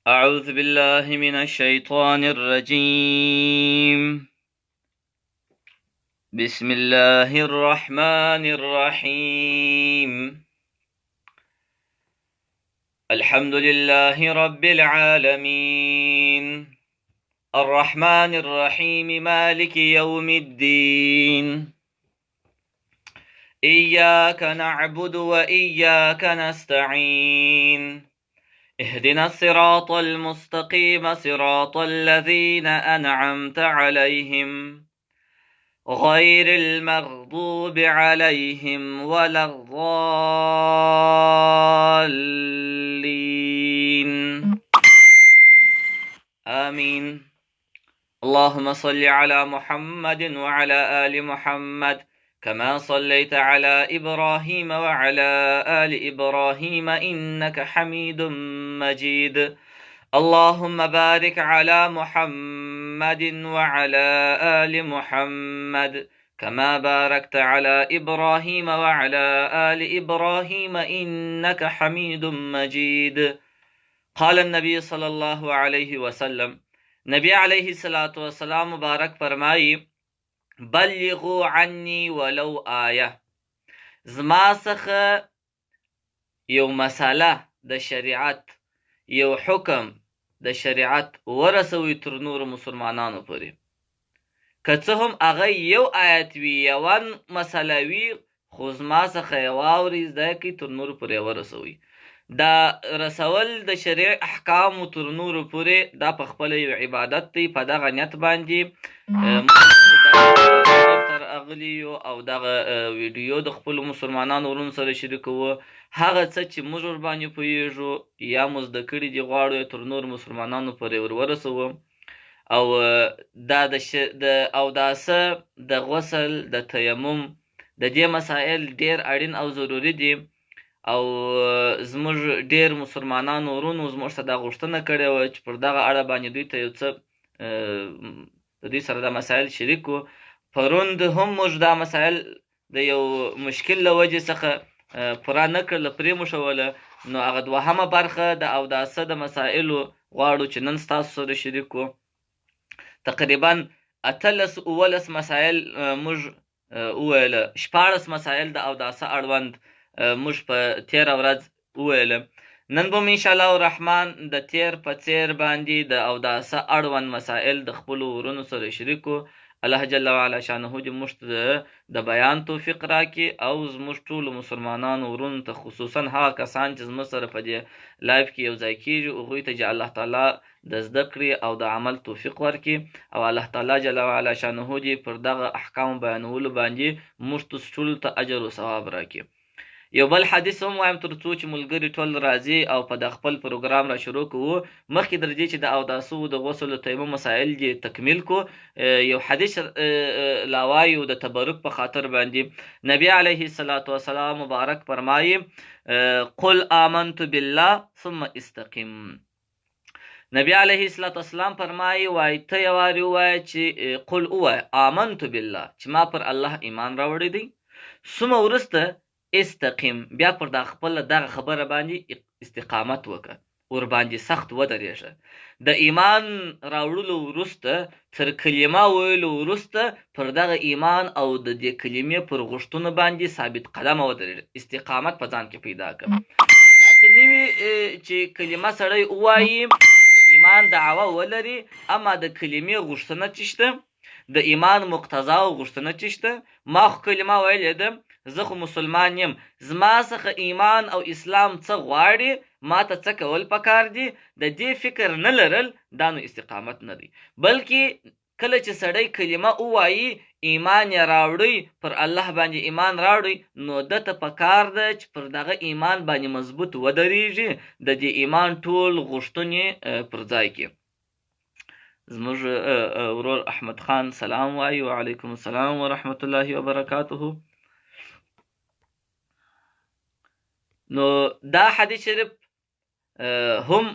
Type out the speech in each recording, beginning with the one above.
أعوذ بالله من الشيطان الرجيم. بسم الله الرحمن الرحيم. الحمد لله رب العالمين الرحمن الرحيم مالك يوم الدين. إياك نعبد وإياك نستعين. اهدنا الصراط المستقيم صراط الذين أنعمت عليهم غير المغضوب عليهم ولا الضالين آمين. اللهم صل على محمد وعلى آل محمد كما صليت على إبراهيم وعلى آل إبراهيم إنك حميد مجيد. اللهم بارك على محمد وعلى آل محمد كما باركت على إبراهيم وعلى آل إبراهيم إنك حميد مجيد. قال النبي صلى الله عليه وسلم، نبی علیہ الصلاة والسلام مبارک فرمائی، بلغوا عني ولو آیه، زما څخه یو مساله د شریعت، یو حکم د شریعت ورسوي تر نور مسلمانانو پورې، که څه هم هغه یو آیت وي، یوه مسله وي، خو زما څخه یې واوري، زده کړي، تر نورو پورې ورسوي. دا رسول د شریع احکامو تر نورو پورې دا په خپله یو عبادت دی. په دغه نیت باندې تر اغلي یو او دغه ویډیو د خپلو مسلمانانو ورونو سره شریکوو. هغه څه چې موږ ورباندې پوهېږو یا مو زده کړي دي غواړو تر نور مسلمانانو پورې ورسوو. او دا د اوداسه، د غسل، د تیمم، د دې مسائل ډېر اړین او ضروري دي. او زموږ ډېر مسلمانانو ورونو زموږ څخه دا غوښتنه کړې وه چې پر دغه اړه باندې دوی ته یو څه د دوی سره دا مسایل شریک کړو. پرون هم موږ دا مسایل د یو مشکل له وجې څخه پوره نه کړله، پرېموښوله. نو هغه دوهمه برخه د اوداسه د مسایلو غواړو چې نن ستاسو سره شریک کړو. تقریبا 18 مسایل موږ وویله، 14 مسایل د اوداسه اړوند موږ په تېره ورځ وویله. نن به م انشاءالله الرحمن د تېر په څېر باندې د اوداسه اړوند مسایل د خپلو ورونو سره شریک کړو. الله جل وعلا شانه دې موږ ته د بیان توفیق راکړي او زموږ ټولو مسلمانانو ورونو ته، خصوصا هغه کسان چې زموږ سره په دې لایف کې یو ځای کېږي، هغوی ته چې الله تعالی د زده کړې او د عمل توفیق ورکړي، او الله تعالی جل وعلا شانه دې پر دغه احکامو بیانولو باندې موږ ټولو ته اجر او ثواب راکړي. یو بل حدیث هم وایم تر څو چې ملګري ټول راځي او په د خپل پروګرام را شروع کوو. مخکې در دې چې د اوداسو د غسل او تیمم مسایل دې تکمیل کو، یو حدیث لا وایو د تبرک په خاطر باندې. نبی علیه الصلاة والسلام مبارک فرمایي، قل آمنت بالله ثم استقم. نبی علیه الصلاة والسلام فرمایي، وای ته یې وارې ووایه چې قل ووایه آمنت بالله، چې ما پر الله ایمان راوړی دی، ثم وروسته استقیم، بیا پر دا خپل دغه خبره باندې استقامت وکړه، ور باندې سخت ودرېږه. د ایمان راوړلو وروسته، تر کلمه ویلو وروسته، پر دغه ایمان او د دې کلمې پر غوښتنو باندې ثابت قدمه ودرېږه، استقامت په ځان کې پیدا کړه. داسې نه وي چې کلمه سړی ووایي، د ایمان دعوه ولري، اما د کلمې غوښتنه چې شته، د ایمان مقتضا او غوښتنه چې شته، ما خو کلمه ویلې ده، زه خو مسلمان یم، زما څخه ایمان او اسلام څه غواړي، ما ته څه کول پکار دي، د دې فکر نه لرل، دا نو استقامت نه دی. بلکې کله چې سړی کلمه ووایي، ایمان یې راوړی، پر الله باندې ایمان راوړی، نو ده ته پکار ده چې پر دغه ایمان باندې مضبوط ودرېږي، د دې ایمان ټول غوښتنې پر ځای کړي. زموږ ورور احمد خان سلام وایي، وعلیکم السلام ورحمت الله وبرکاته. نو دا حدیث شریف هم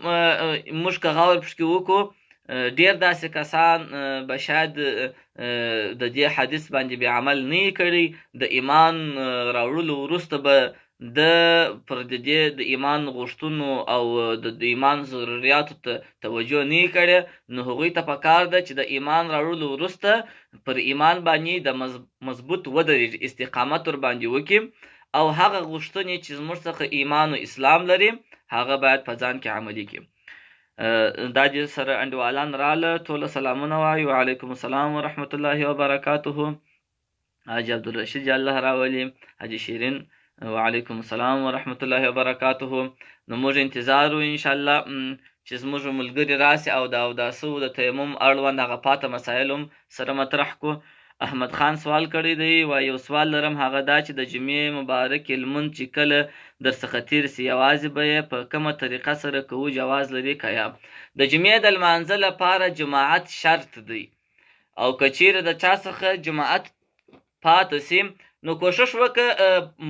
موږ که غور پشکې وکړو، ډېر داسې کسان به شاید د دې حدیث باندې بې عمل نه یې کړی، د ایمان راوړلو وروسته به پر د دې د ایمان غوښتنو او د ایمان ضرورياتو ته توجه نه کړي، نو هغوی ته پکار ده چې د ایمان راوړلو وروسته پر ایمان باندې د مضبوط ودرېږي، استقامت ور باندې وکړي، او هغه غوښتنې چې زموږ څخه ایمان او اسلام لري هغه باید په ځان کې عملي کړي. دا دې سره انډیوالان راله، ټوله سلامونه وایي، وعلیکم السلام ورحمت الله وبرکاته. حاجي عبدالرشید الله راولي، حاجي شیرین وعلیکم السلام ورحمت الله وبرکاته. نو موږ انتظار وو انشاءالله چې زموږ ملګري راسي او د اوداسه او د تیمم اړوند هغه پاته مسایل هم سره مطرح کو. احمد خان سوال کړی دی، وایي یو سوال لرم، هغه دا چې د جمعې مبارکې لمونځ چې کله درڅخه تېر سي یوازې به یې په کومه طریقه سره کوو، جواز لري که یا؟ د جمعې د لمانځه لپاره جماعت شرط دی، او که چیرې د چا څخه جماعت پاته سي نو کوشش وکړه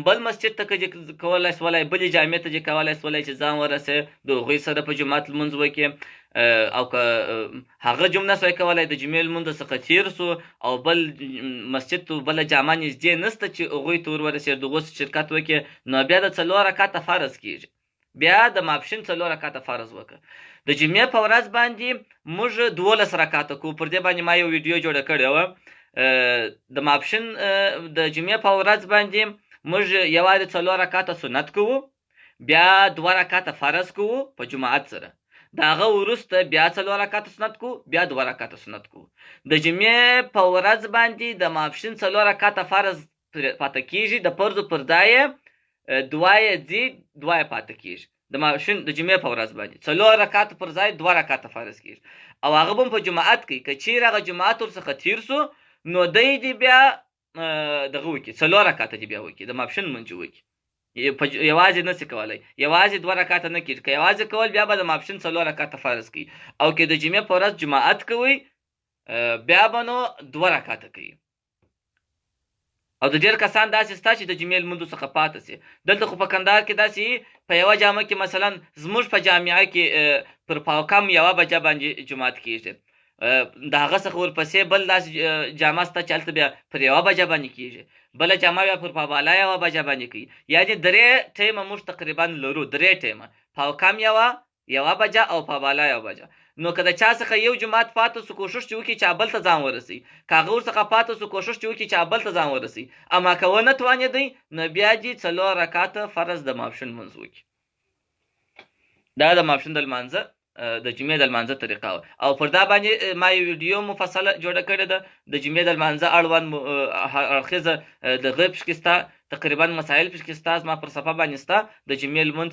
بل مسجد ته که کولی سولی، بلې جامع ته چې کولی سولی چې ځان ورسې د هغوی سره په جماعت لمونځ وکړي، او که هغه جمع نه سوی کولی، د جمعې لمونځ څخه تېر سو او بل مسجد ته بله جامع نږدې نسته چې هغوی ته ور ورسېد، د هغو شرکت وکړي، نو بیا د 4 رکعته فرض کېږي، بیا د ماپښین 4 رکعته فرض وکړه. د جمعې په ورځ باندې موږ 12 رکعته کوو، پر دې باندې ما یو ویډیو جوړه کړې وه. د ماپښین د جمعې په ورځ باندې موږ یوازې 4 رکعته سنت کوو، بیا 2 رکعته فرض کوو په جماعت سره، د هغه وروسته بیا 4 رکعته سنت کوو، بیا 2 رکعته سنت کوو. د جمعې په ورځ باندې د ماپښین 4 رکعته فرض پاته کېږي، د فرضو پر ځای 2 یې ځي، 2 یې پاته کېږي. د ماپښین د جمعې په ورځ باندې 4 رکعته پر ځای 2 رکعته فرض کېږي، او هغه به په جماعت کوي. که چیرې هغه جماعت ورڅخه تېر سو نو دی دې بیا دغه وکړي، 4 رکعته دې بیا وکړي، د ماپښین لمونځ وکړي، یوازې نسي کولی، یوازې 2 رکعته نه کېږي. که یوازې کول بیا به د ماپښین 4 رکعته فرض کوي، او که د جمعې په ورځ جماعت کوئ بیا به نو 2 رکعته کوي. او د ډېر کسان داسې سته چې د جمعې لمونځو څخه پاته سي. دلته خو په کندهار کې داسې په یوه جامع کې مثلا زموږ په جامعه کې پر پاوکم 1 بجه باندې جماعت کېږي، د هغه څخه ورپسې بل داسې جامع سته چې هلته بیا پر 1 بجه باندې کېږي، بله جامع بیا پر پابالا 1 بجه باندې کوي. یعنې 3 ټیمه موږ تقریبا لرو، 3 ټیمه، پاوکم 1 بجه او پابالا 1 بجه. نو که د چا څخه یو جماعت پاته سو کوشش چې وکړي چې بل ته ځان ورسوي، که هغه ورڅخه پاته سو کوشش چې وکړي چې بل ته ځان ورسوي، اما که ونه توانېدی نو بیا دې 4 رکعته فرض د ماپښین لمونځ وکړي. دا د ماپښین د لمانځه د جمعې د لمانځه طریقه وه، او پر دا باندې ما یو ویډیو مفصله جوړه کړې ده د جمعې د لمانځه اړوند اړخیزه دغه پکې سته، تقریبا مسایل پکې سته، زما پر صفحه باندې سته. د جمعې لمونځ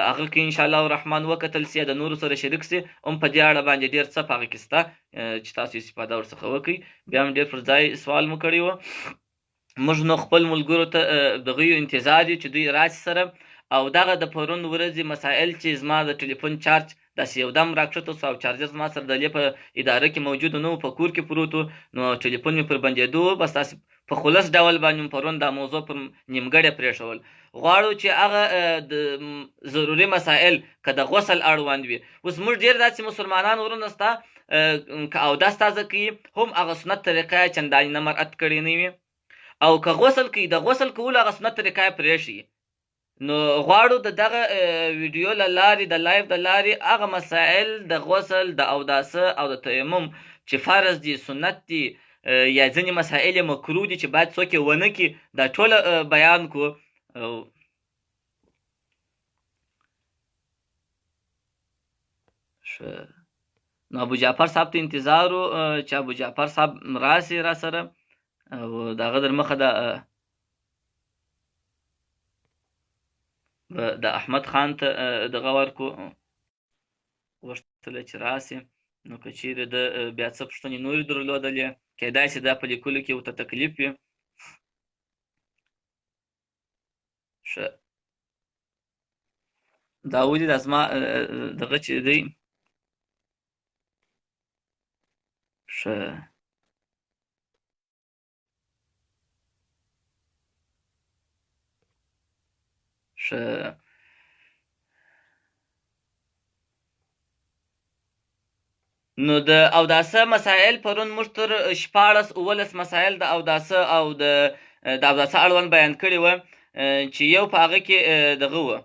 هغه کې انشاءالله الرحمن وکتل سي، د نورو سره شریک سي، هم په دې اړه باندې ډېر څه په هغه کې سته چې تاسو استفاده ورڅخه وکړئ. بیا هم ډېر پر ځای سوال مو کړی و. موږ نو خپل ملګرو ته دغه یو انتظار یو چې دوی راسي سره، او دغه د پرون ورځې مسایل چې زما د ټلیفون چارج داسې یو دم راکښته سو، او چارجر زما سره د په اداره کې موجود نه و، په کور کې پروت و، نو ټلیفون مې پر بندېدو، بس تاسې په خلص ډول باندې پرون دا موضوع پر نیمګړې پرېښول. غواړو چې هغه د ضروري مسایل که د غسل اړوند وي، اوس موږ ډېر داسې مسلمانان ورونه سته که اودس تازه کوي هم هغه سنت طریقه یې چندانې نه مراعت کړې نه وي، او که غسل کوي د غسل کولو هغه سنت طریقه یې پرېښي. نو غواړو د دغه ویډیو له لارې د لایف د لارې هغه مسایل د غسل، د اوداسه او د تیمم چې فرض دي، سنت دي، یا ځینې مسایل یې مکروه دي چې باید څوک یې ونه کړي، دا ټوله بیان کړو. نو ابو جعفر صاحب ته انتظار و چې ابو جعفر صاحب راسي را سره، او د هغه در مخه د احمد خان ته دغه ورکو غوښتله چې راسي. نو که چیرې د بیا څه پوښتنې نورې درلودلې، کیدای شي دا په لیکلو کې ورته تکلیف وي. ښه، دا ولې دا زما دغه چې دی. ښه، نو د اوداسه مسایل پرون موږ تر 14-19 مسایل د اوداسه او د اوداسه اړوند بیان کړي وه. چې یو په هغه کې دغه وه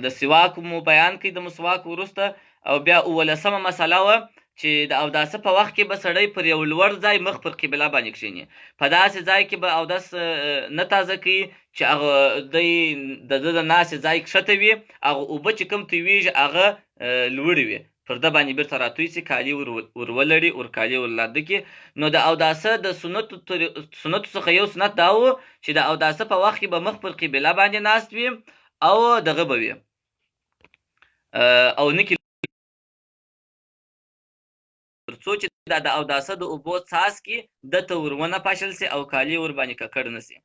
د سواک مو بیان کوي د مسواک وروسته، او بیا 18مه مسله وه چې د اوداسه په وخت کې به سړی پر یو لوړ ځای مخ پر قبله باندې کښېني، په داسې ځای کې به اودس نه تازه کوي چې هغه د ده د ناستې ځای کښته وي، هغه اوبه چې کوم تویېږي هغه لوړې وي، پر ده باندې بېرته راتوی سي، کالي ورولړي، ورکالي ورلاده کړي. نو د اوداسه د سنتو څخه یو سنت دا و چې د اوداسه په وخت کې به مخ پر قبله باندې ناست وي او دغه به وي او نه تر څو چې د اوداسه د اوبو څاڅکي دته ور ونه پاشل سي او کالي ور باندې ککړ نه سي.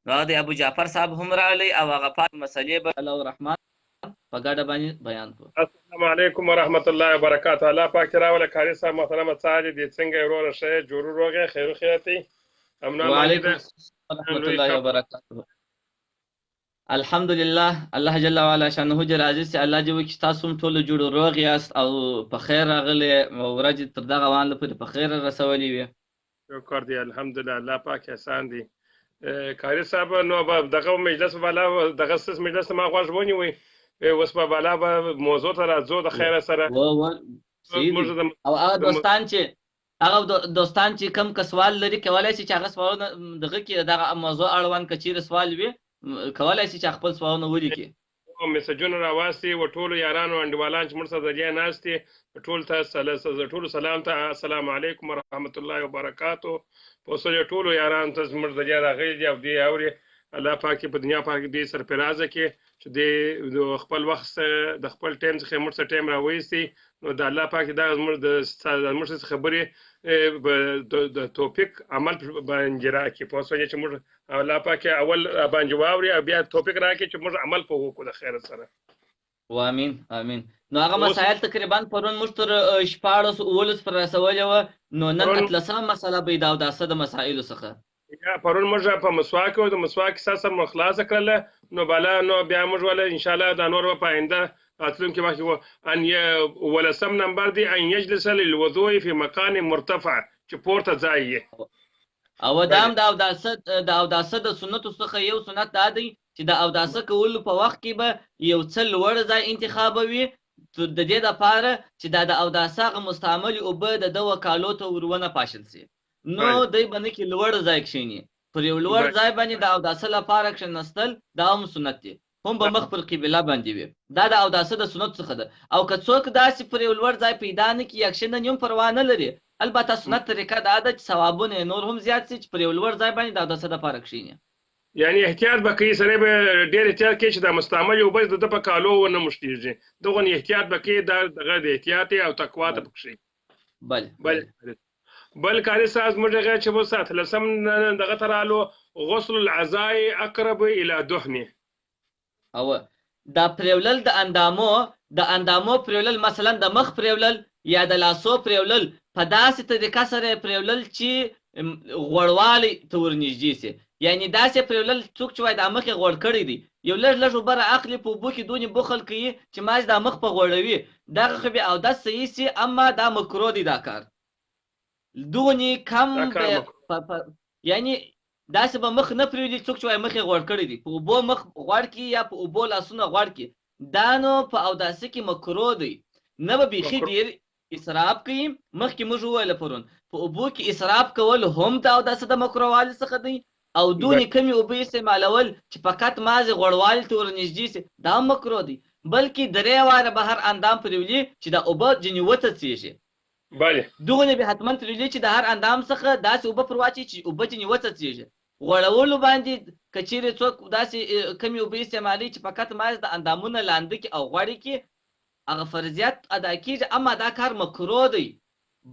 نو هغه د ابو جعفر صاحب هم راغلی او هغه پاک مسلې به الله الرحمن په ګډه باندې بیان کړو. السلام علیکم ورحمت الله وبرکاته. الله پاک راوله کاری صاحب محترم څاري دي څنګه وروره شه جوړ روغه خیر خیرتي امنا وعلیکم السلام ورحمت الله وبرکاته. الحمدلله الله جل وعلا شانه جل عزیز چې الله دې وکړي تاسو هم ټول جوړ روغ یاست او په خیر راغلي ورځ تر دغه وان لپاره په خیر رسولي وي. شکر دی الحمدلله الله پاک احسان دی. کاری صاحب نو دغه مجلس والا دغه سیس مجلس ما غواړ ونیوي اوس په بالا به موضوع ته راځو د خیر سره او هغه دوستان چې کم سوال لري کولای شي چې هغه سوالونه دغه کې دغه موضوع اړوند کچیر سوال وي کولای شي چې خپل سوالونه ولیکي او میسجونه راواسي و ټولو یارانو انډیوالان چې موږ سره ځای ناستي ټول ته ټول سلام ته السلام علیکم ورحمت الله وبرکاتو. په سره ټولو یارانو ته موږ ځای راغلي دي او دی اوري الله پاک په دنیا پاک دې سرفرازه کې چې د خپل وخت د خپل ټایم څخه موږ څخه ټایم راوېستي. نو د الله پاک دا موږ د خبرې د توفیق عمل باندې راکړي په اوسه چې موږ الله پاک اول باندې واوري او بیا توفیق راکړي چې موږ عمل په وکړو د خیر سره. وامین امین. نو هغه مسائل تقریبا پرون موږ تر 14 پر رسولې و. نو نن 13مه مسله به د اوداسه د مسائلو څخه یا پرون موږ په مسواک او د مسواک سره مخلاصه کړل. نو بالا نو بیا موږ ول ان شاء الله د نور په آینده راتلونکي وخت ان ولسم نمبر دی ان یجلس للوضوء في مکان مرتفع چې پورته ځای او دام د اوداسه د سنتو څخه یو سنت دا دی چې د اوداسه کولو په وخت کې به یو څه لوړ ځای انتخابوي د دې لپاره چې د اوداسه مستعمل اوبه د وکالو ته ورونه پاشل سي. نو دوی باندې کې لوړ ځای کښینی پر یو لوړ ځای باندې د اوداسه لپاره کښینستل دا هم سنت دی، هم به مخ پر قبله باندې وي. دا د اوداسه د سنت څخه ده. او که څوک داسې پر یو لوړ ځای پیدا نه کړي یکشنه هم پروا نه لري. البته سنت طریقه دا ده چې ثوابونه نور هم زیات شي چې پر یو لوړ ځای باندې د اوداسه لپاره کښینی. یعنی احتیاط به کوي سره به ډېر احتیاط کوي چې د مستعمل اوبه د په کالو ونه مشتیږي. دغه احتیاط به کوي دغه د احتیاط او تقوا ته پکښي. بل کاری صاحب موږ هغه چې وو سات لسم دغه ترالو غسل العزاء اقرب الى دهنه او دا پریولل د اندامو پریولل مثلا د مخ پریولل یا د لاسو پریولل په داسې طریقه سره پریولل چې غوړوالی ته ورنږدې سي. یعنی داسې پریولل څوک چې وای د مخ غوړ کړی دی یو لږ وبره اخلي په اوبو کې دونې بخل کوي چې ماش د مخ په غوړوي دغه خو به اودس صحیح سي، اما دا مکروه دی دا کار دونې کم یعنی داسې به مخ نه پریولي څوک چې وای مخ غوړ کړی دی په اوبو مخ غوړ کی یا په اوبو لاسونه غوړ کی دا نو په اوداسه کې مکروه دی. نه به بیخي ډیر اسراف کوي. مخکې موږ وویل پرون په اوبو کې اسراف کول هم د اوداسه د مکروهوالي څخه دی او دونې کمې اوبه استعمالول چې فقط مازې غوړوالي ته ورنږدې سي دا هم مکروه دی. بلکې درې واره به هر اندام پریولي چې د اوبه ځینې وڅڅېږي. دغه به حتما پریولي چې د هر اندام څخه داسې اوبه پر واچي چې اوبه ځینې وڅڅېږي. غوړولو باندې که چیرې څوک داسې کمې اوبه استعمالوي چې فقط مازې د اندامونه لاندې کې او غوړې کې هغه فرضیات ادا کېږي، اما دا کار مکروه دی،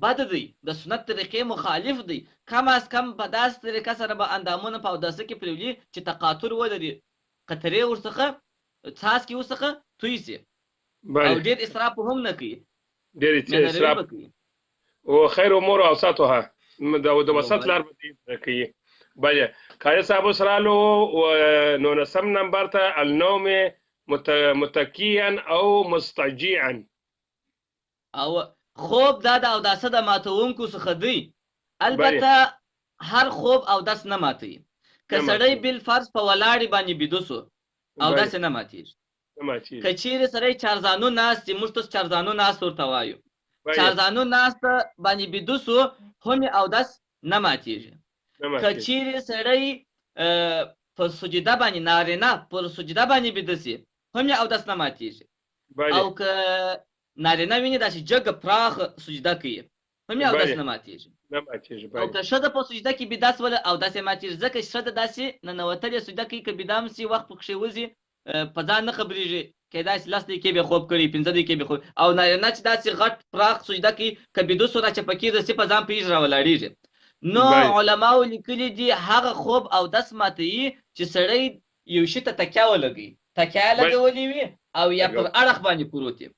بد دی، د سنت طریقې مخالف دی. کم از کم په داسې طریقه سره به اندامونه په اوداسه کې پریولي چې تقاطر ولري، قطرې ورڅخه څاڅکي ورڅخه توی سي او ډېر اسراف هم نه کوي. ډېر اسراف او خیر امور اوسطها د وسط لار به کوي. بله کاری صاحب سرالو نو نسم نمبر ته النوم متکیا او مستجیعا او خوب دا د اوداسه د ماتونکو څخه دی. البته هر خوب اودس نه ماتوي. که سړی بل فرض په ولاړې باندې بیده سو اودس نه ماتېږي. که چیرې سړی چارزانو ناست دی، موږ تاسو چارزانو ناست ورته وایو، چارزانو ناست باندې بیده سو هم یې اودس نه ماتېږي. که چیرې سړی په سجده باندې نارینه پر سجده باندې بیده سي هم یې اودس نه ماتېږي. او که نارینه ویني داسې جګه پراخه سجده کوي هم یې اودس نه ماتېږي. او که ښځه په سجده کې بیده سوله اودس یې ماتېږي، ځکه ښځه داسې ننوتلې سجده کوي که بیده هم سي وخت پکښې وځي په ځان نه خبرېږي، کیدای شي 10 دقیقې به خوب کړي، 15 دقیقې به خوب. او نارینه چې داسې غټ پراخ سجده کوي که بیده سو راچپه کېږي داسې په ځان پوهېږي راولاړېږي. نو علماو لیکلي دي هغه خوب اودس ماتوي چې سړی یو شي ته تکیه ولګوي، تکیه یې لګولې وي او یا پر اړخ باندې پروت وي،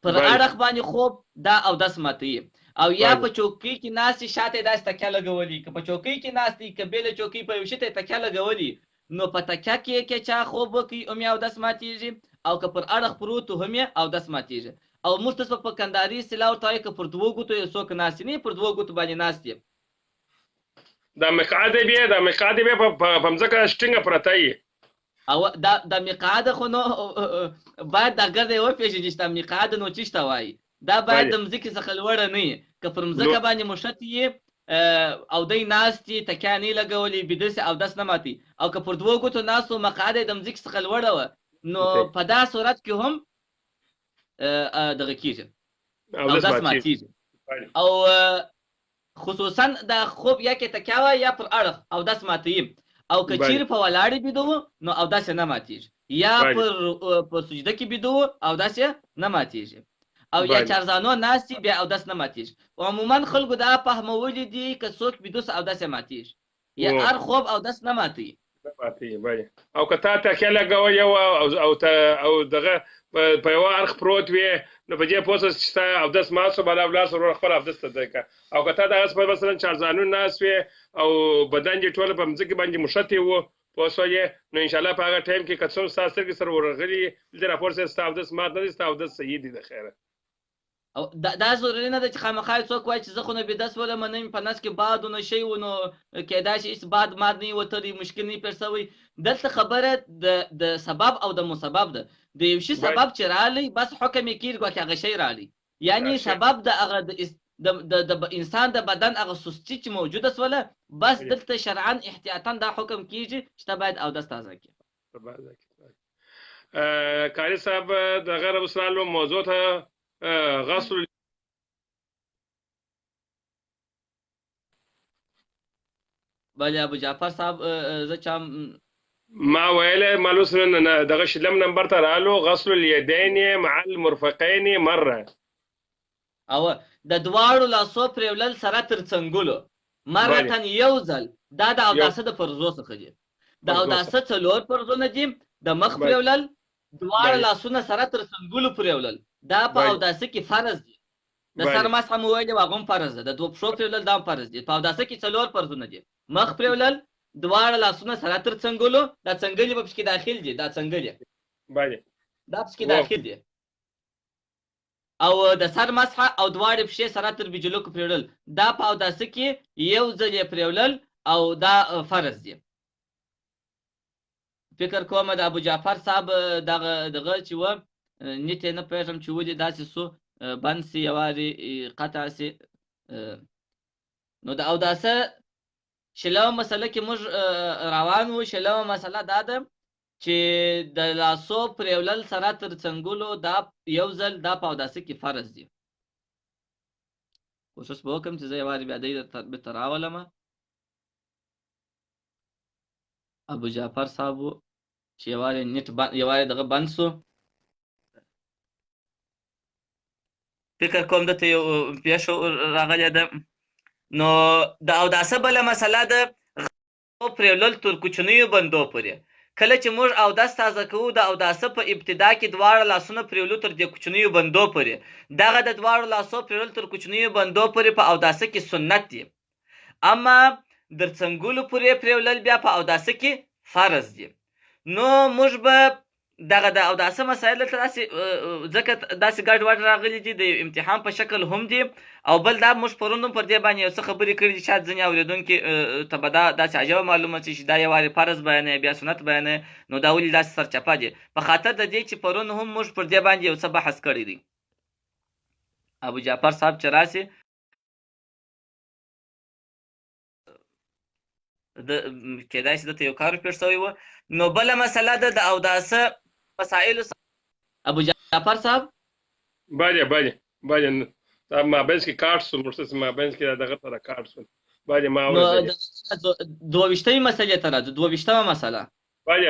پر اړخ باندې خوب دا اودس ماتوي. او یا په چوکۍ کې ناست وي شاته یې داسې تکیه لګولي، که په چوکۍ کې ناست وي که بېله چوکۍ په یو شي ته یې تکیه لګولي نو په تکیه کې که چا خوب وکړي هم یې اودس ماتېږي، او که پر اړخ پروت هم یې اودس ماتېږي. او موږ تاسو په کندهاري اصطلاح ورته وایو که پر دوو ګوتو یې څوک ناست نه پر دوو ګوتو باندې ناست یې دا مقعد بیا په مځکه شټینګه پرته وي. او دا مقعد خو نو باید دا ګرده یې وپېژني چې دا مقعد نو څه ته وایي. دا باید د مځکې څخه لوړه نه وي. که پر مځکه باندې مشت یې او دی ناست یې تکیه نه یې لګولې بیده سي اودس نه ماتي. او که پر دوو ګوتو ناست و مقعد یې د مځکې څخه لوړه وه نو په دا صورت کې هم دغه کېږي اودس ماتېږي. او خصوصا دا خوب یا کې تکیه وه یا پر اړخ اودس ماتوي. او که چیرې په ولاړې بیده و نو اودس یې نه ماتېږي، یا په سجده کې بیده و اودس یې نه ماتېږي، او یا چارزانو ناست وي بیا اودس نه ماتېږي. عموما خلکو دا فهمولي دي که څوک بیده سو اودس یې ماتېږي، یا هر خوب اودس نه ماتوي. او که تا تکیه لګولی او دغه په یوه اړخ پروت وي نو په دې پوه سه چې ستا اودس مات سو بالا ولاړ سه ورور خپل اودس ته دی که. او که تا دغسې مثلا چارزانو ناست وي او بدن دې ټوله په مځکې باندې مشتې وو پوه سوې نو انشاءالله په هغه ټایم کې که څه ستا سترګې سره ورغلي دلته راپورته ستا اودس مات نه دی، ستا اودس صحیح دی د خیره. او دا ضروري نه ده چې خامخا څوک وایي چې زه خو نه بیده سولم نه مې په نس کې باد و نه شی و نو کیدای شي هېڅ باد ماد نه وي وتلی مشکل نه وي پېښ سوی. دلته خبره د سبب او د مسبب ده. د یو شي سبب چې رالی بس حکم یې کېږي ګواکې هغه شی رالی، یعنی سبب د هغه د انسان د بدن هغه سستي چې موجوده سوله بس دلته شرعا احتیاطا دا حکم کېږي چې ته باید اودس تازه کړې. قاري صاحب دغه رب موضوع ته غسل بله ابو جعفر صاحب زه چا ما ویله مالوس دغه شلم نمبر ته رالو غسل الیدین مع المرفقین مره. او د دواړو لاسو پرېولل سره تر څنګلو مرتن یو ځل دا د اوداسه د فرضو څخه دي. د اوداسه څلور فرضونه دي. د مخ پرېولل، دواړه لاسونه سره تر څنګلو پرېولل دا په اوداسه کې فرض دي. د سر مسح مو ویلې هغه هم فرض ده. د دوه پښو پرېولل دا هم فرض دي. په اوداسه کې څلور فرضونه دي. مخ پرېولل، دواړه لاسونه سره تر څنګلو، دا څنګلې به پکې داخل دي، دا څنګلې دا پکې داخل دي. او د سر مسح او دواړه پښې سره تر بجلوکو پرېولل دا په اوداسه کې یو ځل یې پرېولل او دا فرض دي. فکر کوم د ابو جعفر صاحب دغه چې و نیت یې نه پوهېږم چې ولې داسې سو بند سي یوازې قطع سي. نو د اوداسه شلمه مسله کې موږ روان وو. شلمه مسله دا ده چې د لاسو پرېولل سره تر څنګلو دا یو ځل دا په اوداسه کې فرض دي. کوشش به وکړم چې زه یوازې بیا دی بېرته راولمه. ابو جعفر صاحب و چې یوازې نیټ یوازې دغه بند سو. فکر کوم دته یو پیښه راغلی ده. نو د اوداسه بله مسله ده پرېولل تر کوچنیو بندو پورې. کله چې موږ اودس تازه کوو د اوداسه په ابتدا کې دواړه لاسونه پرېولو تر دې کوچنیو بندو پورې. دغه د دواړو لاسو پرېولل تر کوچنیو بندو پورې په اوداسه کې سنت دي. اما در څنګلو پورې پرېولل بیا په اوداسه کې فرض دي. نو موږ به دغه د اوداسه مسایل دلته داسې ځکه داسې ګډ وډ راغلي دي د امتحان په شکل هم دي او بل دا موږ پرون هم پر دې باندې یو څه خبرې کړي دي شاید ځینې اورېدونکي ته به دا داسې عجبه معلومه شي چې دا یوازې فرض بیانوي بیا سنت بیانوي نو دا ولې داسې سرچپه دي په خاطر د دې چې پرون هم موږ پر دې باندې یو څه بحث کړی دی ابو جعفر صاحب چې راسي د کېدای شي دلته یو کار پیښ شوی و نو بله مسله ده د اوداسه مسایلو ابو جعفر صاحب بله مابینځ کې کارت شو موږ مابینځ کې دغه سره کارت شو بله ما دوه-ویشتمې مسلې ته راځو دوه-ویشتمه مسله بله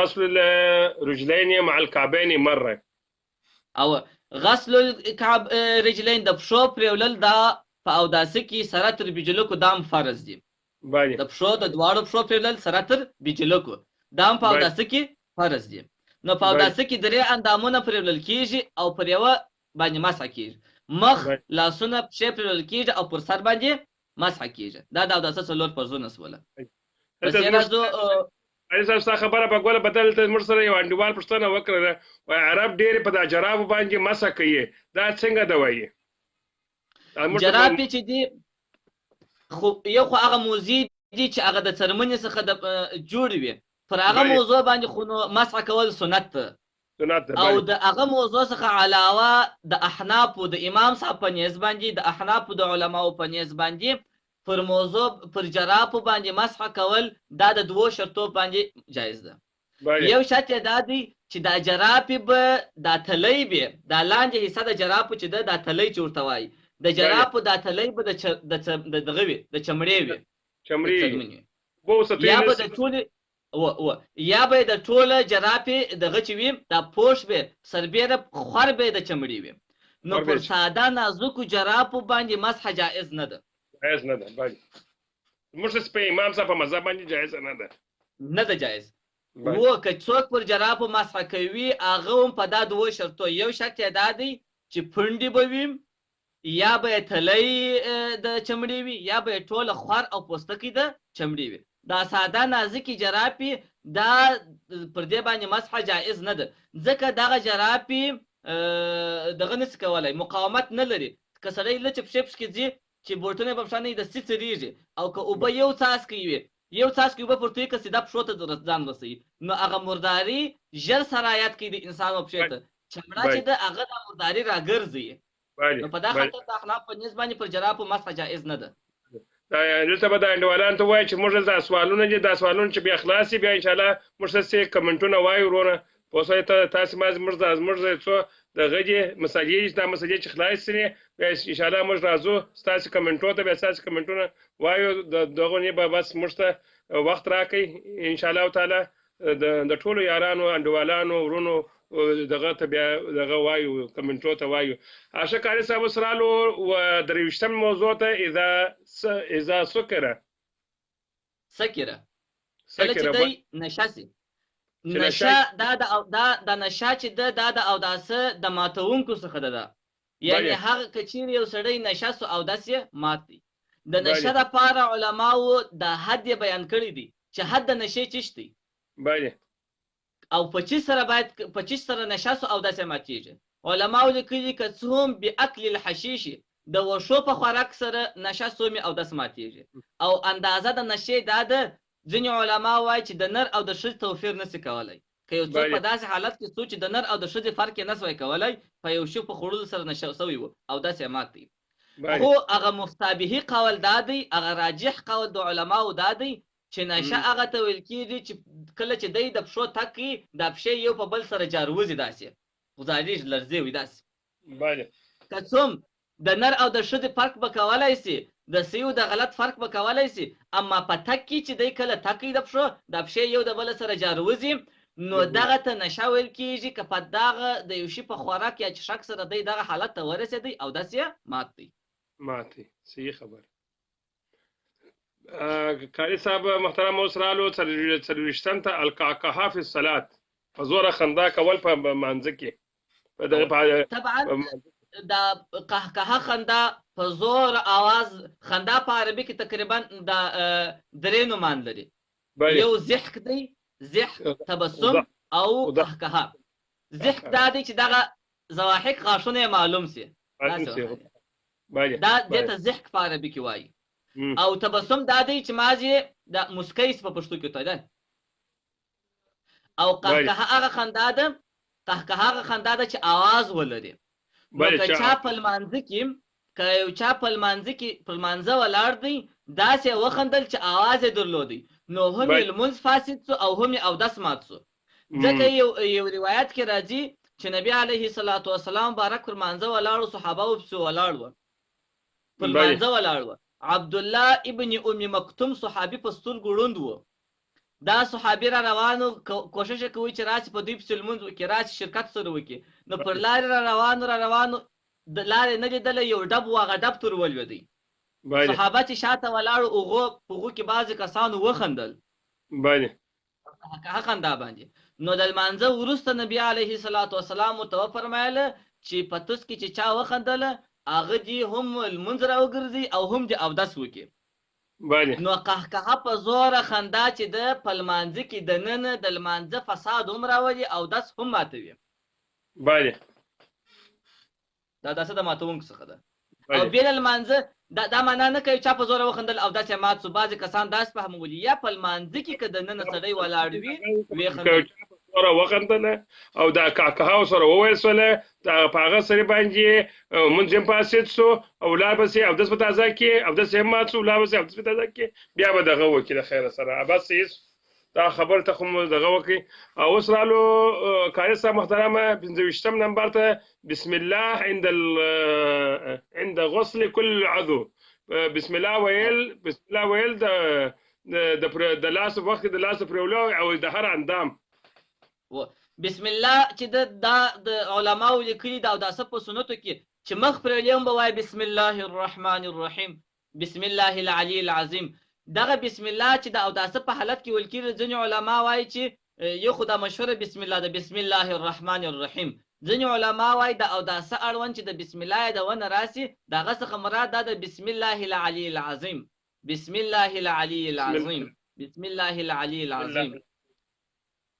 غسل الرجلين مع الكعبين مره او غسل الرجلين د پښو پرېولل دا په اوداسه کې سره تر بیجلوکو دام فرض دي بله د پښو د دواړو پښو پرېولل سره تر بیجلوکو دام په اوداسه کې فرض دي نو په اوداسه کې درې اندامونه پرېولل کېږي او پر یوه باندې مسح کېږي مخ لاسونه پښې پرېولل کېږي او پر سر باندې مسح کېږي دا د اوداسه څلور فرضونه شوله پس یې راځو علي صاحب ستا خبره په ګوله بدل ته موږ سره یو انډیوال پوښتنه وکړله وایي عرب ډېرې په دا جرابو باندې مسح کوي دا څنګه ده وایي جرابې چې دي خو یو خو هغه موضوع دي چې هغه د څرمنې څخه جوړ وي پر هغه موضوع باندې خو نو مسح کول سنت ده او د هغه موضوع څخه علاوه د احنافو د امام صاحب په نیز باندې د احنافو د علماو په نیز باندې پر موضوع پر جرابو باندې مسح کول دا د دوو شرطو باندې جایز ده یو شرط یې دا دی چې دا جرابې به دا تلی وي دا لاندې حصه د جرابو چې ده دا تلی چې ورته وایي د جرابو دا تلی به د دغه وي د چمړې وي یا به د ټولې یا به د ټوله جرابې دغه چې وي دا پوښ وي سربیره خور به د چمړې وي نو پر ساده نازکو جرابو باندې مسح جایز نه ده جایز نه ده بله موږ په امام صاحب په مذهب باندې جایز نه ده جایز و که څوک پر جرابو مسح کوي هغه هم په دا دوه شرطو یو شرط یې دا دی چې پنډې به وي یا به یې تلی د چمړې وي یا به یې ټوله خور او پوستکی د چمړې وي دا ساده نازکې جرابې دا پر دې باندې مسح جایز نه ده ځکه دغه جرابې دغه نشي کولی مقاومت نه لري که سړی لچ پښې پښې ځي چې بوټونه یې په پښه نه وي دستي څرېږي او که اوبه یو څاڅکی وي یو څاڅکی اوبه پر توی که سیده پښو ته ځان رسوي نو هغه مرداري ژر سرایت کوي د انسان او پښې ته چمړه چې ده هغه د مرداري راګرځي نو په دا خاطر د احناف په نیز باندې پر جرابو مسح جایز نه ده دلته به دا انډیوالانو ته ووایي چې موږ دا سوالونه دي دا سوالونه چې بیا خلاص بیا انشاءالله موږ څه کمنټونه وایو ورونه پوه شوئ تاسې موږ څو دغه دي مسلې دي دا مسلې چې خلاص شي بیا انشاءالله موږ راځو ستاسې کمنټو ته بیا ستاسې کمنټونه وایو دغه نه به بس موږ ته وخت راکړئ انشاءالله تعالی د ټولو یارانو انډیوالانو ورونو دغه ته بیا دغه وایو کمنټو ته وایو عاشق علي صاحب اوس رالو و درویشتم موضوع ته اذا سکره کله چې دی نشه سي نشه دا نشه چې ده دا د اوداسه د ماتونکو څخه ده یعنی هغه که چیرې یو سړی نشه سو اودس یې مات دی د نشه دپاره علماو دا حد یې بیان کړی دی چې حد د نشې چیش دی او په چی سره باید په چی سره نشه سو اودس یې ماتېږي علماو لیکلي که څه هم باکل الحشیش د وښو په خوراک سره نشه سو مې اودس ماتېږي او اندازه د نشې دا ده ځینې علما وایي چې د نر او د ښځې توفیر نشي کولی که یو څوک په داسې حالت کې څو چې د نر او د ښځې فرق یې نشوی کولی په یو شي په خوړلو سره نشه سوی و اودس یې مات دی خو هغه مفتابهي قول دا دی هغه راجح قول د علماو دا دی چې نشه هغه ته ویل کېږي چې کله چې دی د پښو تګ کوي دا پښې یو په بل سره جاروځي داسې غزاریږي لړزې وي داسې که څوم د نر او د ښځې فرق به کولی سي د صحیح د غلط فرق به کولی سي اما په تګ کې چې دی کله تګ کوي د پښو دا پښې یو د بله سره جاروځي نو دغه ته نشه ویل کېږي که په دغه د یو شي په خوراک یا چښاک سره دی دغه حالت ته ورسېدی او داسې یې مات دی صحیح خبر قاري صاحب محترم اوس رالو څلوېښتم ته القعقعه فی الصلات په زوره خندا کول په مانځه کې طبعا دا قهقهه خندا په زور آواز خندا په عربي کې تقریبا دا درې نومان لري یو ضحک دی ضحک تبسم او قهقه. ضحك دا دی چې دغه ضواحک غاښونه یې معلوم سي، دا دې ته ضحک په عربي کې وایي. او تبسم دا دی چې مازې د مسکۍ په پښتو کې ته ده. او قهقه هغه خندا ده، قهقه هغه خندا ده چې आवाज ولري. نو که چا په لمانځه کې که یو چا په لمانځه کې په لمانځه ولاړ دی داسې وخندل چې आवाज یې درلودی، نو هم یې لمونځ فاسد سو او هم یې اودس مات سو. ځکه یو روایت کې راځي چې نبی علیه الصلاة والسلام بارک پر لمانځه ولاړ و، صحابه ورپسې ولاړ وه، پر لمانځه ولاړ وه. عبدالله ابن ام مکتوم صحابي په سترګو ړوند و. دا صحابي را روانو کوشش کوي چې راشي په دوی پسې لمونځ وکړي، راشي شرکت سره وکړي. نو پر لارې را روانو د لارې نه لیدله یو ډب و، هغه ډب تر ولوېدی. صحابه چې شاته ولاړو هغو کې بعضې کسانو وخندل هغه خندا باندې. نو د لمانځه وروسته نبي علیه الصلاة والسلام ورته وفرمایله چې په تس کې چې چا وخندله هغه دې هم لمونځ راوګرځي او هم دې اودس وکړي. نو قهقه په زوره خندا چې ده په لمانځه کې دننه د لمانځه فساد هم راولي او اودس هم ماتوي. دا داسې د ماتونکو څخه ده. او بې له لمانځه دا معنا نه کوي چا په زوره وخندل او داسې مات سو. بعضې کسان داسې فهمولي یا په لمانځه کې که دننه سړی ولاړ وي ویې خندل وخندله او دا قهقه سره وویل سوله په هغه سړي باندې مونځ هم فاسد سو او لا بسې اودس په تازه کې اودس هم مات سو، لا بسې اودس په تازه کې بیا به دغه وکړي د خیره سره. بس هېڅ دا خبر ته خو مو دغه وکړي. او اوس رالو قاري صاحب محترمه 25 نمبر ته بسم الله عند غسل كل عضو. بسم الله ویل د لاس وخت د لاس پرولو او د هر اندام. بسم الله چې د علماو لیکلي د اوداسه په سنتو کې چې مخ پرېولي هم به وایي بسم الله الرحمن الرحیم، بسم الله العلی العظیم. دغه بسم الله چې د اوداسه په حالت کې ویل کېږي ځینې علما وایي چې یو خو دا مشهوره بسم الله ده، بسم الله الرحمن الرحیم. ځینې علما وایي د اوداسه اړوند چې د بسم الله د ونه راسي د هغه څخه مراد دا د بسم الله العلی العظیم، بسم الله العلی العظیم، بسم الله العلی العظیم.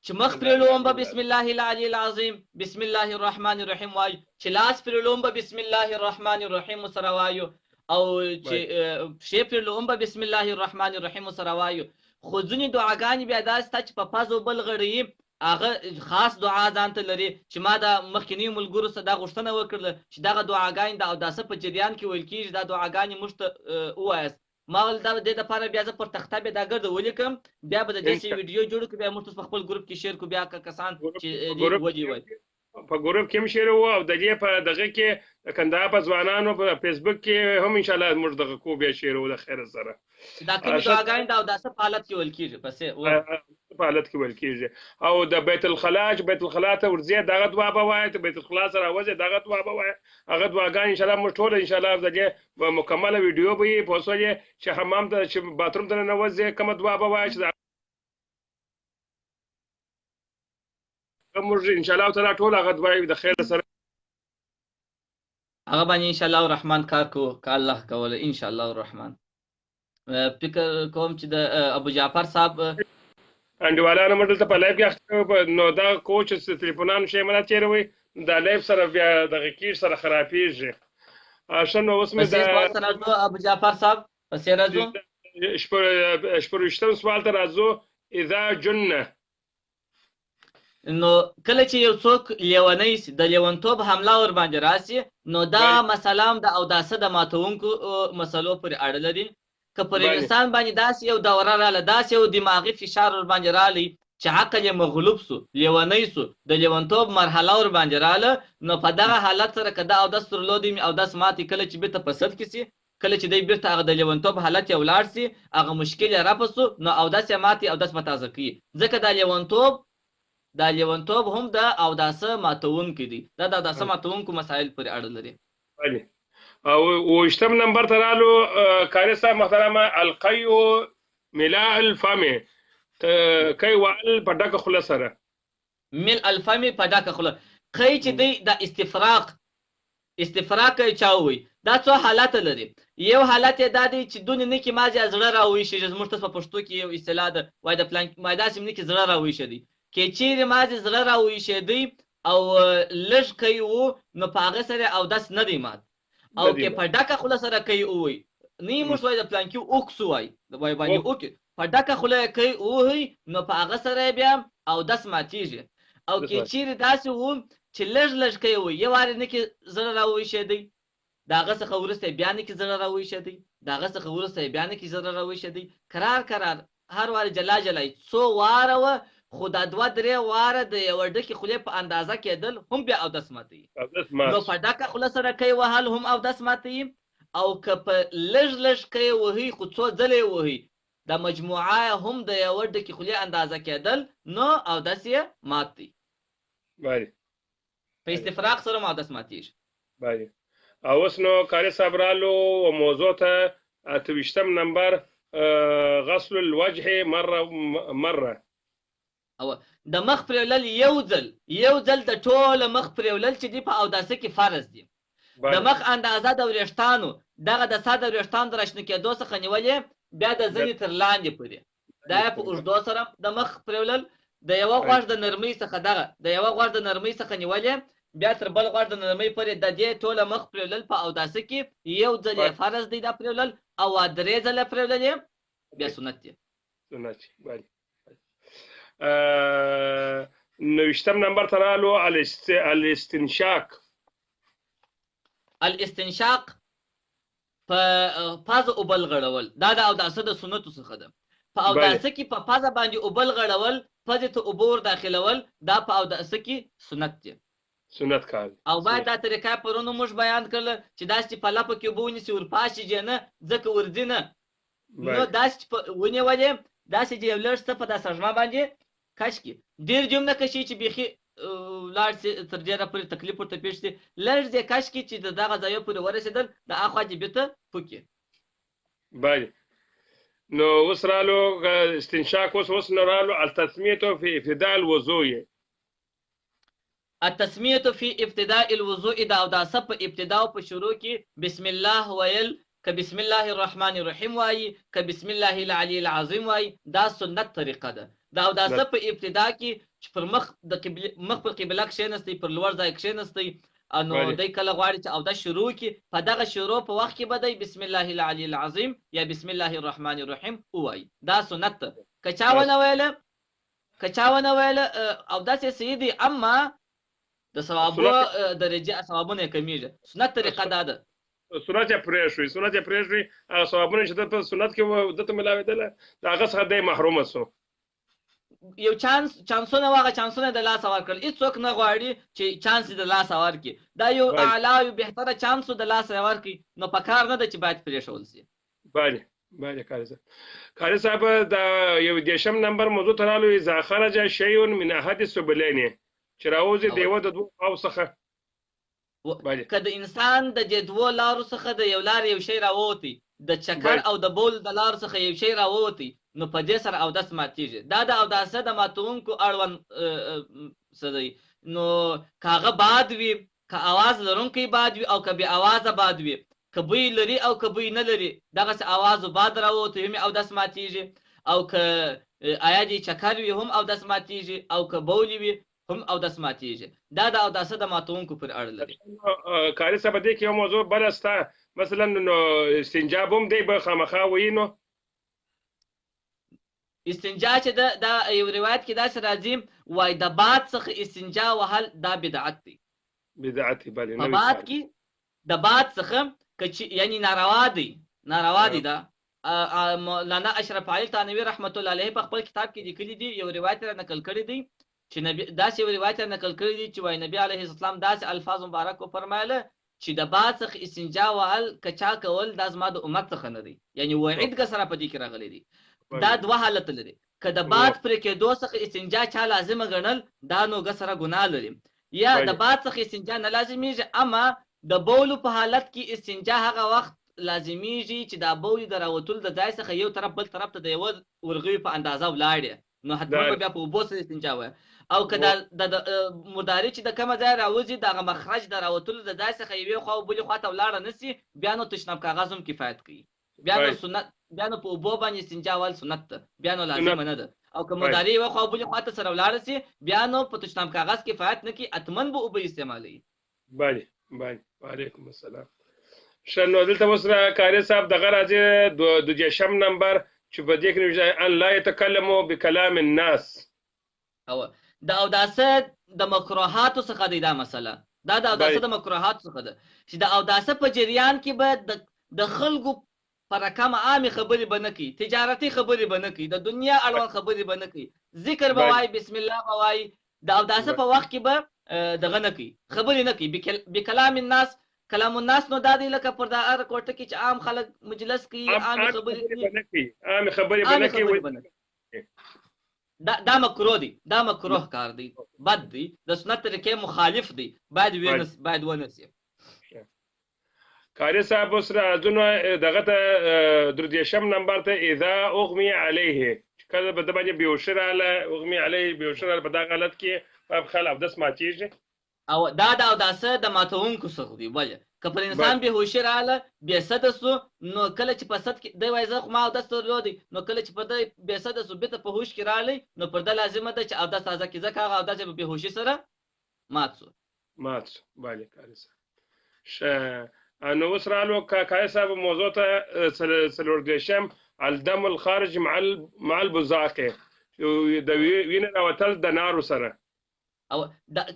چې مخ پرېولوم به بسم الله العلی العظیم بسم الله الرحمن الرحیم وایو، چې لاس پرېولوم به بسم الله الرحمن الرحیم سره وایو، او چې پښې پرېولوم به بسم الله الرحمن الرحیم سره وایو. خو ځینې دعاګانې بیا داسې ته چې په پزو بل غړي هغه خاص دعا ځان ته لري چې ما د مخکینیو ملګرو څخه دا غوښتنه وکړله چې دغه دعاګانې د اوداسه په جریان کې ویل کېږي، دا دعاګانې موږ ته ووایاست. ما ول دا د دې لپاره بیا زه پر تخته بیا دا ګرده ولیکم، بیا به د دې ویډیو جوړ کړو، بیا موږ په خپل ګروپ کې شیر کړو، بیا کسان چې ودی وای په ګروپ کې هم شیر وو او د دې په دغه کې د کندهار په ځوانانو په فیسبوک کې هم ان شاء الله موږ دغه کو بیا شیر وو د خیر سره. دا کوم دعاګانې دا اوداسه په حالت کې ویل کېږي په حالت کې ویل کېږي. او د بیت الخلا ته ورځي دغه دعا به وایي، ته بیت الخلا سره وځي دغه دعا به وایي. هغه دعاګانې ان شاء الله موږ ټول ان شاء الله د دې مکمله ویډیو به یې په وسوي چې حمام ته چې باتروم ته نه وځي کومه دعا به وایي چې موږ ان شاء الله تعالی ټول هغه دعا د خیر سره هغه باندې ان شاء الله الرحمن کار کوو که الله کوله ان شاء الله الرحمن. فکر کوم چې د ابو جعفر صاحب انډیوالانو موږ دلته په لایف کې اخته نو دا کوچ تلیفونانو شی مله تېر وي دا لایف سره بیا دغه کیږي سره خرابېږي. شنو اوس مې دا ابو جعفر صاحب پسې راځو شپږم سوال ته راځو. اذا جن نو کله چې یو څوک لیونی سي د لیونتوب حمله ور باندې راسي نو دا مسله د اوداسه د ماتونکو مسلو پورې اړه لري. که پر انسان باندې داسې یو دوره راله داسې یو دماغي فشار ور باندې رالی چې عقل یې مغلوب سو لیونی سو د لیونتوب مرحله ور باندې راله نو په دغه حالت سره که دا اودس درلودي اودس ماتې کله چې بیرته په صد کې سي کله چې دی بیرته هغه د لیونتوب حالت یې ولاړ سي هغه مشکل یې رفع سو نو اودس یې ماتې اودس به تازه کوي ځکه دا لیونتوب هم د اوداسه ماتونکي دي. دا د اوداسه ماتونکو مسایل پورې اړه لري. او 20 نمبر ته رالو قاري صاحب محترمه القي ملاء الفم کوي وال په ډکه خوله سره مل الفم په ډکه خوله کوي چې دی د استفراق کوي چاوي. دا څو حالات لري. یو حالت دا دی چې دونه نه کې مازه زړه راوي شي زموږ ته په پښتو کې یو اصطلاح ده وای د پلان مایدا سیمنه کې زړه راوي شي که چیرې مازې زړه راویښېدی او لږ کوي و نو په هغه سره اودس نه دی مات او که په ډکه خوله سره کوي ووایي نه موږ وایي د پلانکي اوکس وایي وایي باندې اوکې په ډکه خوله یې کوي ووهئ نو په هغه سره بیا اودس ماتېږي او که چیرې داسې و چې لږ لږ کوي ووایي یو وارې نه کې زړه راویښېدی د هغه څخه وروسته بیا نه کې زړه راویښېدی د هغه څخه وروسته بیا نه کې زړه راویښېدی کرار هر وارې جلا څو واره وه خو دا 2-3 واره د یوه ډکې خولې په اندازه کېدل هم بیا اودس ماتوي نو په ډکه خوله سره کوي وهل هم اودس ماتوي او که په لږ کوي وهي خو څو ځلې وهي د مجموعه هم د یوه ډکې خولې اندازه کېدل نو اودس یې مات دی په استفراغ سره هم اودس ماتېږي او اوس نو قاري صاحب رالو موضوع ته 28 نمبر غسل الوجه مره او د مخ پرېولل یو ځل د ټوله مخ پرېولل چې دی په اوداسه کې فرض دی د مخ اندازه د وریښتانو دغه د سا د وریښتانو د راشنه کېدو څخه نیولې بیا د زنې تر لاندې پورې دا یې په اوږدو سره د مخ پرېولل د یوه غوږ د نرمۍ څخه نیولې بیا تر بل غوږ د نرمۍ پورې د دې ټوله مخ پرېولل په اوداسه کې یو ځل یې فرض دی دا پرېولل او 3 ځله پرېولل یې بیا سنت دی 29 نمبر ته رالو الاستنشاق په پازه اوبل غړول دا د اوداسه د سنتو څخه ده په اوداسه کې په پازه باندې اوبل غړول پزې ته اوبه ور داخلول دا په اوداسه کې سنت کار او باید دا طریقه پرونو موږ بیان کړله چې داسې په لپه کې اوبه ونیسي ورپاشېږي نه ځکه ورځي نه نو داسې ونیولې داسې چې یو لږ څه په دا سږمه باندې کش کړي ډېر جوم نه کشي چې بیخي لاړ سي تر ډېره پورې تکلیف ورته پېښ سي لږ ځای کش کړي چې د دغه ځایو پورې ورسېدل د اخوا جبې ته پوکي نو اوس رالو استنشاق اوس نو رالو التسمیة في ابتداء الوضوء التسمیة في ابتداء الوضوء دا اوداسه په ابتدا او په شروع کې بسم الله ویل که بسم الله الرحمن الرحیم وایي که بسم الله العلی العظیم وایي دا سنت طریقه ده دا اوداسه په ابتدا کې چې پر مخ پر قبله کښېنستی پر لوړ ځای کښېنستی نو دی کله غواړي چې اودس شروع کړي په دغه شروع په وخت کې به دی بسم الله العلی العظیم یا بسم الله الرحمن الرحیم ووایي دا سنت ده که چا ونه ویله اودس یې صحیح دی اما د ثوابونو درجه ثوابونه یې کمیږي سنت طریقه دا ده سنت یې پرېښوي هغه ثوابونه چې په سنت کې دته ملاوېدله د هغه څخه دی محرومه سو یو چانسونه واغه چانسونه د لاسه ورکړل هېڅوک نه غواړي چې چانس د لاسه ورکړي دا یو اعلی یو بهتره چانس د لاسه ورکړي نو په کار نه ده چې باید پرېښول سي قاري صاحب د 11 نمبر موضوع ته رالو اذا خرج شیء من احد السبلین چې راوځي د یوه د دوو خواو څخه که د انسان د دې دوو لارو څخه د یو لار یو شی راووتی د چکر او د بول د لارو څخه یو شی راووتی نو په دې سره اودس ماتېږي دا د اوداسه د ماتونکو اړوند څه دی نو که هغه باد وي که اواز لرونکی باد وي او که بې اوازه باد وي که بوی لري او که بوی نه لري دغسې اوازو باد راووتی هم اودس ماتېږي او که آیا دې چکر وي هم اودس ماتېږي او که بولي وي هم اودس ماتېږي دا د اوداسه د ماتونکو پر اړه لري قاري صاحب دې کې یو موضوع بله سته مثلا نو استنجاب هم دی به خامخا وایي نو استنجا چې دا یو روایت کې داسې راځي وایي د باد څخه استنجا وهل دا بدعت دی په باد کې د باد څخه یعنی ناروا دی دا مولانا اشرف علي تانوي رحمت الله علیه په خپل کتاب کې لیکلي دي یو روایت را نقل کړی دی چې داسې یو روایت را نقل کړی دی چې وایي نبي علیه السلام داسې الفاظ مبارک وفرمایله چې د باد څخه استنجا وهل که چا کول دا زما د امت څخه نه دی یعنی وعید که سره په دې کې راغلی دی دا دوه حالت لري که د باد پرې کېدو څخه استنجا چا لازمه ګڼل دا نو ګه سره ګناه لري یا د باد څخه استنجا نه لازمیږي اما د بولو په حالت کې استنجا هغه وخت لازمیږي چې دا بولي د راوتلو د ځای څخه یو طرف بل طرف ته د یوه ورغوي په اندازه ولاړې نو حتما به بیا په اوبو سره استنجا وایي او که د مرداري چې د کومه ځای راوځي دغه مخرج د راوتلو د ځای څخه یوې خوا او بلې خوا ته ولاړه نه سي بیا نو تشناب کاغذ هم کفایت کوي بیا نو په اوبو باندې استنجا وهل سنت ده بیا نو لازمه نه ده او که مداري یوه خوا بلې خوا ته سره ولاړه سي بیا نو په تشنام کاغذ کفایت نه کوي اتمن به اوبه استعمالوي. بله بله وعلیکم السلام. ښه نو دلته اوس قاري صاحب دغه راځي 2 نمبر چې په دې کې ان لا يتکلموا بکلام الناس. او د اوداسه د مکروهاتو څخه دی دا مسله. دا د اوداسه د مکروهاتو څخه ده چې د اوداسه په جریان کې به د خلکو پر رقم عامې خبرې به نه کوي، تجارتي خبرې به نه کوي، د دنیا اړوند خبرې به نه کوي، ذکر به وایي، بسم الله به وایي. د اوداسه په وخت کې به دغه نه کوي، خبرې نه کوي. بکلام الناس، کلام الناس نو دا دی لکه پر دغه کوټه کې چې عام خلک مجلس کوي، عام خبرې کوي، عام خبرې به نه کوي. دا مکروه دی، دا مکروه کار دی، بد دی، د سنت طریقې مخالف دی، باید ونسي. قاری صاحب اوس راځو دغه ته 3 نمبر ته اذا اغمي عليه، کله به د باندې بېهوشي راغله، اغمي عليه بېهوشي راغله، په دغه حالت کې په خل اودس ماتېږي. او دا د اوداسه د ماتونکو څخه دی. ولې که پر انسان بېهوشي راغله بې سده سو، نو کله چې په سد کې دی وایي زه خو ما اودس درلودی، نو کله چې په ده بې سده سو بېرته په هوش کې راغلی، نو پر ده لازمه ده چې اودس تازه کړي، ځکه هغه اودس یې په بېهوشي سره مات سو. بله قاری صاحب. ښه نو اوس رالو قاری صاحب موضوع ته 4 الدم الخارج مع البزاقه، د وینې راوتل د نارو سره. او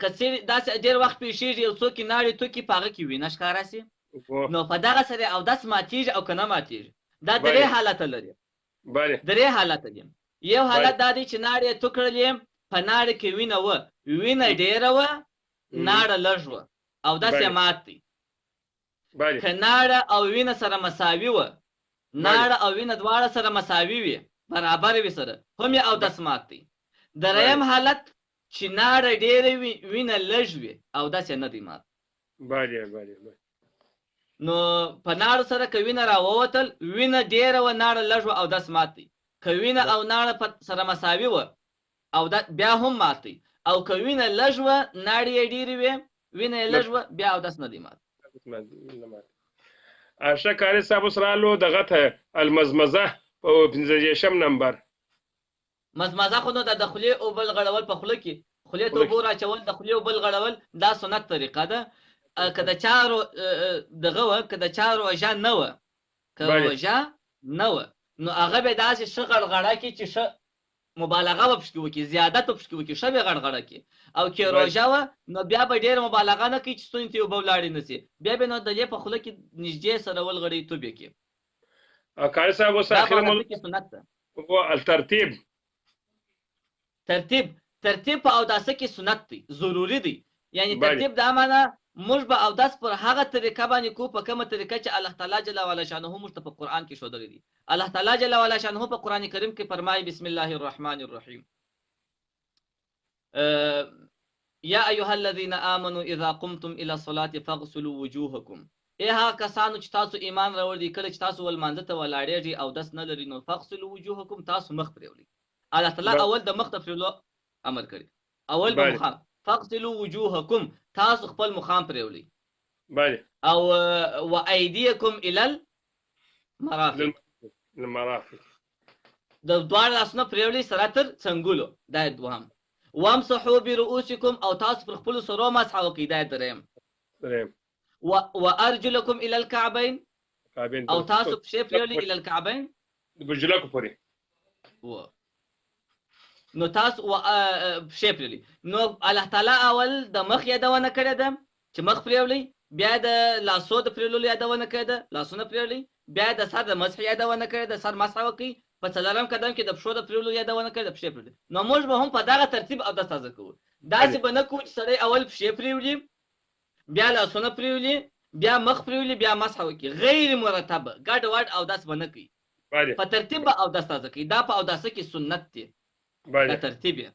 که داسې ډېر وخت پیښېږي یو څوک ناړې توکي په هغه کې وینه ښکاره سي، نو په دغه سره اودس ماتېږي او که نه ماتېږي. دا 3 حالته لري. 3 حالته دي. یو حالت دا دی چې ناړې تو کړلې، په ناړې کې وینه وه، وینه ډېره وه، ناړه لږ وه، اودس یې مات دی. که ناړه او وینه سره مساوي وه، ناړه او وینه دواړه سره مساوي وي، برابر وي سره، هم یې اودس مات دی. 3م حالت چې ناړه ډېره وي، وینه لږ وي، اودس یې نه دی مات. نو په ناړو سره که وینه راووتل، وینه ډېره وه، ناړه لږ وه، اودس مات دی. که وینه او ناړه سره مساوي وه، بیا هم مات دی. او که وینه لږ وه، ناړې یې ډېرې وې، وینه یې لږ وه، بیا اودس نه دی مات. ښه قاری صاحب اوس رالو دغه ته المزمزه په 15 نمبر. مزمزه خو نو د خولې اوبه غړول په خوله کې، خولې ته اوبه راچول، د خولې اوبه غړول، دا سنت طریقه ده. که د چا دغه وه، که د چا روژه نه وه، که روژه نه وه، نو هغه به یې داسې ښه غړغړه کړي چې ښه مبالغه به پکې وکړي، زیادت به پکې وکړي، ښه به یې غړغړه کړي. او که روژه وه، نو بیا به ډېره مبالغه نه کوي چې ستوني ته اوبه ولاړې نه سي، بیا به نو د دې په خوله کې نږدې سره ولغړي توب یې کړي. قاری صاحب اوس اخره موضوع سنت ده. ترتیب په اوداسه کې سنت دی، ضروري دی. یعنی ترتیب دا معنی موږ به اودس پر هغه طریقه باندې کو، په کومه طریقه چې الله تعالی جل وعلا شانه موږ ته په قرآن کې ښودلی دي. الله تعالی جل وعلا شانه په قرآن کریم کې فرمایي بسم الله الرحمن الرحیم یا ایها الذین آمنوا اذا قمتم الى الصلاة فاغسلوا وجوهکم. ای هغه کسانو چې تاسو ایمان راوړی دي، کله چې تاسو ولمانځه ته ولاړېږئ اودس نه لري، نو فاغسلوا وجوهکم، تاسو مخ پرېولئ. الله تعالی اول د مخ ته پرېولو امر کړي، اول به مخام. فاغسلوا وجوهکم، تاسو خپل مخام پرېولئ. او وایدیکم الی المرافق، د دواړو لاسونه پرېولئ سره تر څنګلو، دا یې 2. وامسحوا برؤوسکم، او تاسو پر خپلو سرو مسح وکړئ، دا یې 3. وارجلکم الی الکعبین، او تاسو پښې پرېولئ الی الکعبین، برجلکو پورې. نو تاسو پښې پرېولئ. نو الله تعالی اول د مخ یادونه کړې ده چې مخ پرېولئ، بیا د لاسو د پرېوللو یادونه کړې ده، لاسونه پرېولئ، بیا د سر د مسح یادونه کړې ده، سر مسح وکړئ. په 4م قدم کې د پښو د پرېوللو یادونه کړې ده، پښې پرېولئ. نو موږ به هم په دغه ترتیب اودس تازه کوو. داسې به نه کوو چې سړی اول پښې پرېولي، بیا لاسونه پرېولي، بیا مخ پرېولي، بیا مسح وکړي. غیر مرتب ګډ وډ اودس به نه کوي، په ترتیب به اودس تازه کوي. دا په اوداسه کې سنت دی، دا ترتیب یې.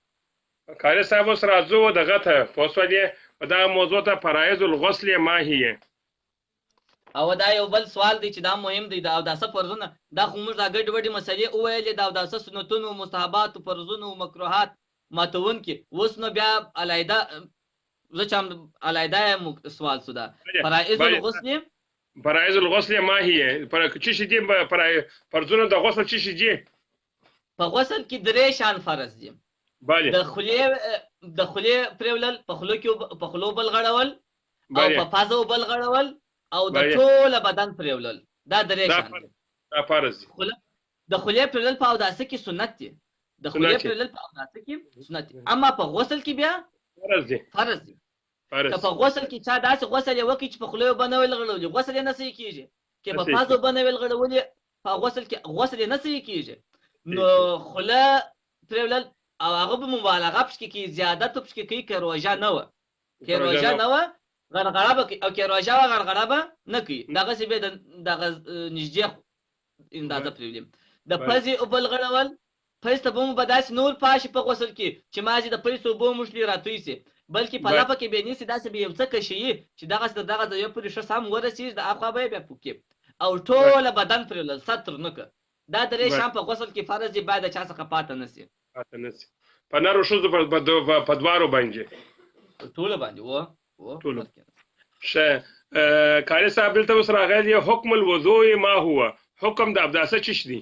قاری صاحب اوس راځو دغه ته پوه شولې، په دغه موضوع ته فرایض الغسل ما هي. او دا یو بل سوال دی چې دا مهم دی، د اوداسه فرضونه. دا خو موږ دا ګډ وډې مسلې وویلې، د اوداسه سنتونو، مستحباتو، فرضونو، مکروهات ماتونکي. اوس نو بیا علیحده زه چې علیحده سوال سو ده، فرایض الغسل ما هي، چی شي دي فرضونه د غسل، چی شي دي؟ په غسل کې 3 شان فرض دي. بله د خولې پرېولل، په خولو بل غړول، او په پزه بل غړول، او د ټوله بدن پرېولل. دا 3 شان دي. دا فرض دي. د خولې پرېولل په اوداسه کې سنت دي. د خولې پرېولل په اوداسه کې سنت دي، اما په غسل کې بیا فرض دي. که په غسل کې چا داسې غسل یې وکړي چې په خولې اوبه نه وي غړولي، غسل یې نه صحیح کېږي. که په پزه اوبه نه وي غړولي، په غسل کې غسل یې نه صحیح کېږي. نو خوله پرېولل او هغه به مبالغه پکې کوي، زیادت پکې کوي. که روژه نه وه غرغړه به کوي، او که روژه وه غرغړه به نه کوي. دغسې به دغه نږدې اندازه پرېولي. د پزې اوبه غړول، پز ته به مو به داسې نور پاشي په غسل کې چې مازې د پز اوبه موشلي راتوی سي، بلکې په لپه کې به نیسي، داسې به یو څه کشي چې دغسې د دغه ځایه پورې ښه سم ورسېږي، د اخوا به یې بیا پوکي، او ټوله بدن پرېولل، ستر نه که. دا 3 شان په غسل کې فرض دي، باید د چا څخه پاته نه سي. په نرو ښځو په دوارو باندې ټوله باندې ټولو. ښه قاري صاحب دلته اوس راغلی حکم الوضوء ما هو، حکم د اوداسه څه دی؟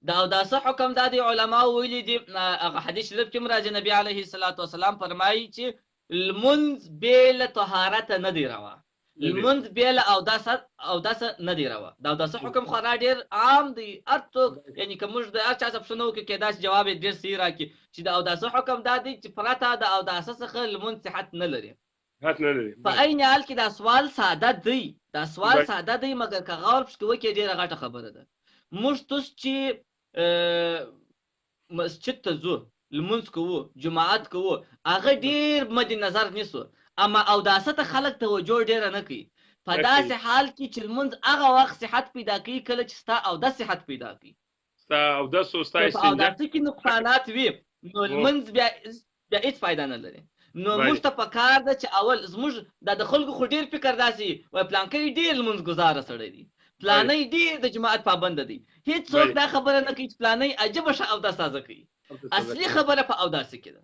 د اوداسه حکم دا دی، علماو ویلي دي، هغه حدیث شریف کې راځي، نبی علیه الصلاة والسلام فرمایي چې لمونځ بې له طهارت نه دی روا، لمونځ بې له اوداسه نه دی روا. د اوداسه حکم خورا ډېر عام دی، هر څوک، یعنې که موږ د هر چا څه پوښتنه وکړو کېدای شي جواب یې ډېر صحیح راکړي چې د اوداسه حکم دا دی چې پرته د اوداسه څخه لمونځ صحت نه لري. په عین حال کې دا سوال ساده دی، مګر که غور پکې وکړې ډېره غټه خبره ده. موږ تاسو چې مسجد ته ځو، لمونځ کوو، جماعت کوو، هغه ډېر مد نظر نیسو، اما اوداسه ته خلک توجه ډېره نه کوي. په داسې حال کې چې لمونځ هغه وخت صحت پیدا کوي کله چې ستا اودس صحت پیدا کوي. ستا اودس او ستا په اوداسه کې نقصانات وي، نو لمونځ بیا هېڅ فایده نه لري. نو موږ ته پکار ده چې اول زموږ د خلکو خو ډېر فکر داسې وایي پلانکی ډېر لمونځ ګزاره سړی دی، پلانی ډېر د جماعت پابنده دی. هېڅ څوک دا خبره نه کوي چې پلانی عجبه ښه اودس تازه کوي. اصلي خبره په اوداسه کې ده.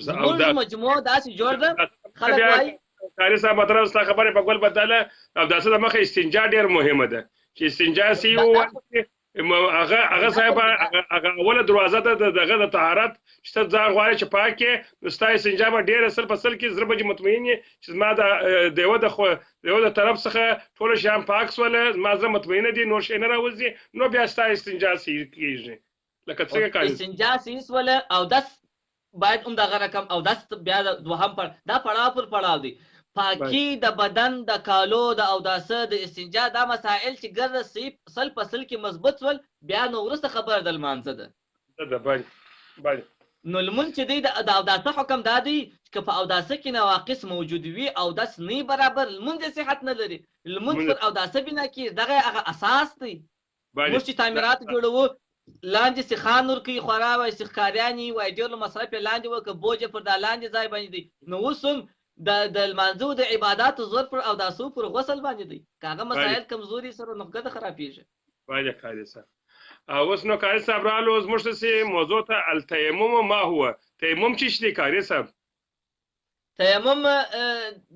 زموږ مجموعه داسې جوړ ده، خلک وایي قاري صاحب مطلب ستا خبرې په ګل بدله، اوداسه د مخه استنجا ډېر مهمه ده، چې استنجا سي هغه صاحب هغه اوله دروازه ده دغه د طهارت چې ته ځان غواړې چې پاک کړې، نو ستا استنجا به ډېره سل په سل کې زړه به مطمئن یې چې زما د یوه د طرف څخه ټوله شیان پاک سوله، زما زړه مطمئنه دي، نور شی نه راوځي، نو بیا ستا استنجا صحیح کېږي. لکه څنګه کار استنجا صحیح سوله، اودس باید همدغه رقم، اودس بیا دوهم دا پړاو پر پړاو دی. پاکی د بدن، د کالو، د اوداسه، د استنجا، دا مسائل چې ګرده سل په سل کې مضبوط سول، بیا نو وروسته خبره د لمانځه ده. نو لمونځ چې دی د اوداسه حکم دا دی چې په اوداسه کې نواقص موجود وي، اودس نه برابر، لمونځ صحت نه لري. لمونځ پر اوداسه بنا کېږي، دغه هغه اساس دی. موږ چې تعمیرات جوړوو، لاندې سیخان ورکوي، خورا وایي سیخکاریان یې وایي ډېر مصرف یې لاندې وکړه، بوج یې پر دا لاندې ځای باندې دی. نو اوس هم د لمانځو د عباداتو زور پر اوداسو پر غسل باندې دی، که هغه مسایل کمزوري سره نو ګډه خرابېږي. باید قاري صاحب اوس نو قاري صاحب رالو زموږ داسې موضوع ته التیمم ما هو، تیمم څه شی دی قاري صاحب؟ تیمم،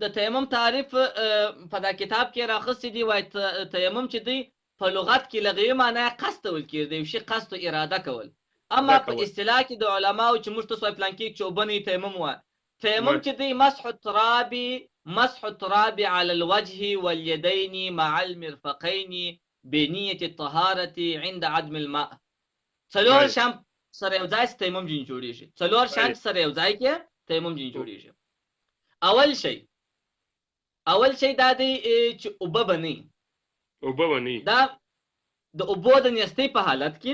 د تیمم تعریف په دا کتاب کې راخستی دی، وایي تیمم چې دی په لغت کې لغوي معنی قصد ویل کېږي، د یو شي قصد او اراده کول. اما په اصطلاح کې د علماو چې موږ تاسو وایي پلانکي چې اوبه نه تیمم وایي. تیمم چې دی مسح التراب على الوجه واليدين مع المرفقين بنية الطهارة عند عدم الماء. څلور شام سره یو ځای تیمم جن جوړیږي، څلور شام سره یو ځای کې تیمم جن جوړیږي. اول شی دا دی چې اوبه بنئ، دا د اوبو د نیستۍ په حالت کې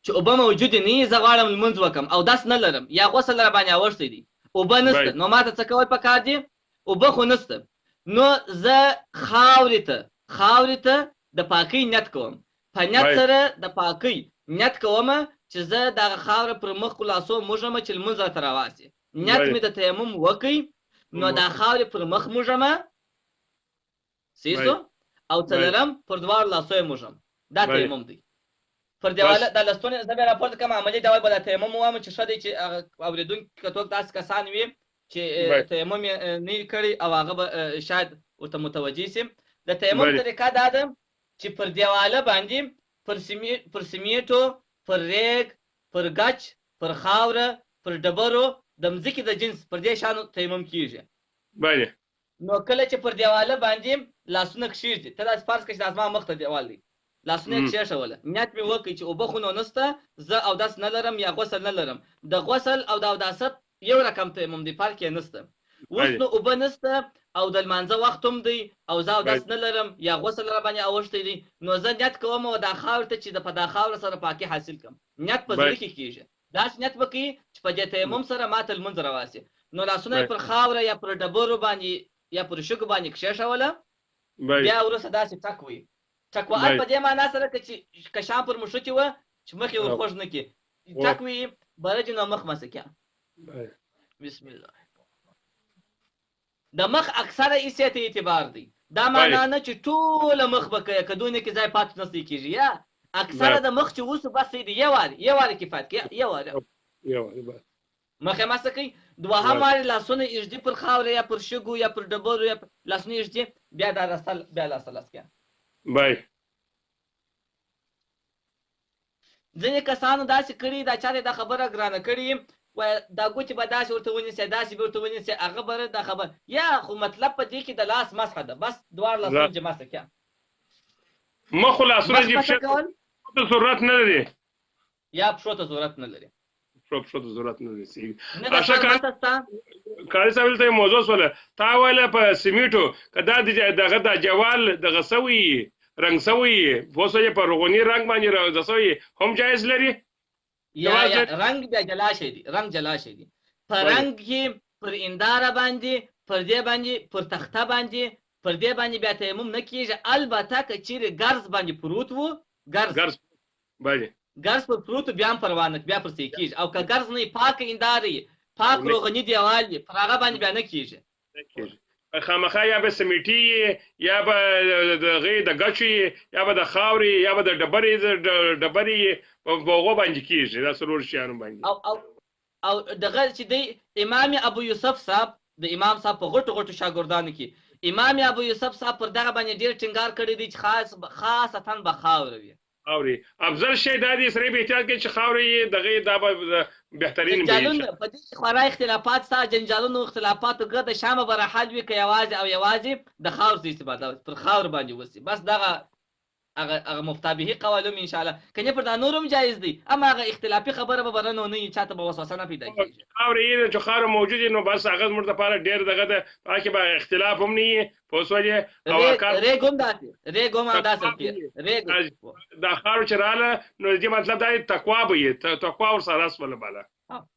چې اوبه موجود نه وي، زه غواړم لمونځ وکړم، اودس نه لرم یا غسل راباندې اوښتی دی، اوبه نشته، نو ماته څه کول پکار دي؟ اوبه خو نشته، نو زه خاورې ته د پاکۍ نیت کوم، په نیت سره د پاکۍ نیت کوم چې زه دغه خاوره پر مخ لاسو موږم چې لمونځ راته راواسي. نیت مې د تیمم وکړي، نو دا خاورې پر مخ موږم سیسو، او څلرم پر دواړو لاسو یې موږم، دا تیمم دی. پر دیواله د لستون زه بیا راپورته کوم عملي ډول به د تیمم ووایم چې ښه دی چې اورېدونکي که څوک داسې کسان وي چې تیمم یې نه وي کړی او هغه به شاید ورته متوجه سي. د تیمم طریقه دا ده چې پر دیواله باندې پر سیمیټو، پر ریګ، پر ګچ، پر خاوره، پر ډبرو د مځکې د جنس پر دې شانو تیمم کیږي. بله. نو کله چې پر دیواله باندې لاسونه کښېږدي، ته داسې فرض کړه چې د زما مخ ته دیوال دی، لاسونه یې کښېښوله، نیت مې وکړئ چې اوبه خو نو نشته، زه اودس نه لرم یا غسل نه لرم. د غسل او د اوداست یو رقم تیمم دی، فرق یې نشته. اوس نو اوبه نشته او د لمانځه وخت هم دی او زه اودس نه لرم یا غسل را باندې اوښتی دی، نو زه نیت کوم او دا خاورې ته چې په دا خاوره سره پاکي حاصل کړم. نیت په زړه کې کېږي، داسې نیت وکړي چې په دې تیمم سره ماته لمونځ راواسي. نو لاسونه یې پر خاوره یا پر ډبرو باندې یا پر شګو باندې کښېښوله، بیا وروسته داسې ټک وي. ټک وهل په دې معنا سره که چې کشان پر مشوکې وه چې مخ یې ورخوږ نه کړي، ټک وي برجې نو مخ مسه کړه. بسم الله. د مخ اکثره ایسې ته اعتبار دی، دا معنا نه چې ټوله مخ به کوې، که دونه کې ځای پاتې نستی کېږي، یا اکثره د مخ چې وسو بس دی یو وارې کفایت کوي، یو وارې مخ یې مسه کوي. دوهم وارې لاسونه ایږدي پر خاوره یا پر شګو یا پر ډبرو یا لاسونه ایږدي، بیا دا رسل بیا لاسلاس کوي. ځینې کسانو داسې کړي، دا چا دا خبره ګرانه کړي، دا ګوتې به داسې ورته ونیسي، داسې به ورته ونیسي، هغه به دا خبر یا خو مطلب په دې کې د لاس مسحه ده، بس دواړه لاسونه چې مسحه کړه. مخ خو لاسونه چې پښو ته ضرورت نه لري، یا پښو ته ضرورت نه لري، پښو ته ضرورت نه لري. کاري صاحب ته موضوع سوله تا ویله په سیمیټو که دا دغه د جوال دغه سوي رنګ سوي پوسه په رغونی رنګ باندې راځي سوي هم جایز لري. یا رنگ بیا جلا شي دي، رنگ جلا شي دي، پر رنگ کې پر انداره باندې، پر دې باندې، پر تخته باندې، پر دې باندې بیا تیمم نه کیږي. البته که چیرې ګرز باندې پروت وو، ګرز پر پروت بیا هم پروا نه، بیا پر څه کیږي. او که ګرز نه پاک انداره، پاک روغنی دیوال پر هغه باندې بیا نه کیږي. خامخا یا به سمیټي یا به د ګچي یا به د خاوري یا به د ډبرې په هغو باندې کېږي، دا څلور شیانو باندې. او دغه چې دی امام ابو یوسف صاحب، د امام صاحب په غټو شاګردانو کې امام ابو یوسف صاحب پر دغه باندې ډېر ټینګار کړی دی چې خاصتا به خاوره وي. افضل شی دا دی سره به احتیاط کوي چې خاورې دغه دا به بهترین وي. په دې کې خورا اختلافات ستا، جنجالونو اختلافاتو ګرد شامه به راحل وي که یوازې او یوازې د خاور څه استفاده پر خاور باندې وسي، بس دغه هغه مفتابهي قوالم ان شاء الله کنه پر دا نورم جایز دی، اما هغه اختلافي خبره به برنه نه چاته به وسوسه نه پیدا کیږي. خاورې چې خاور موجود نو بس هغه موږ لپاره ډېر دغه ده، پاکي به اختلاف هم نه وي پوسوځي او ریګوم داسې دا خاور چې رااله نو دې مطلب دا تقوا به یې تقوا ور سره اسمه بالا.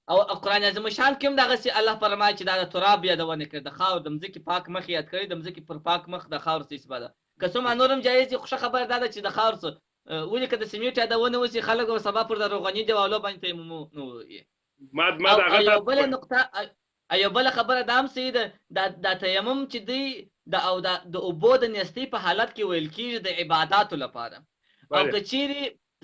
او قرآن عظیم شان کې هم دغه سي الله فرمایي چې دا د تراب یادونه کړي، د خاور د مځکې پاک مخ یاد کړي، د مځکې پر پاک مخ د خاور څه استفاده. که څومره نورم جایز دي، خو ښه خبره دا ده چې د خاور څه ولې که د سیمیټ یادونه وسي خلک به سبا پر د روغني دیوالو باندې تیمم نه وي. یو بله خبره دا هم صحیح ده، دا تیمم چې دی د اوبو د نیستۍ په حالت کې ویل کېږي د عباداتو لپاره. او که چیرې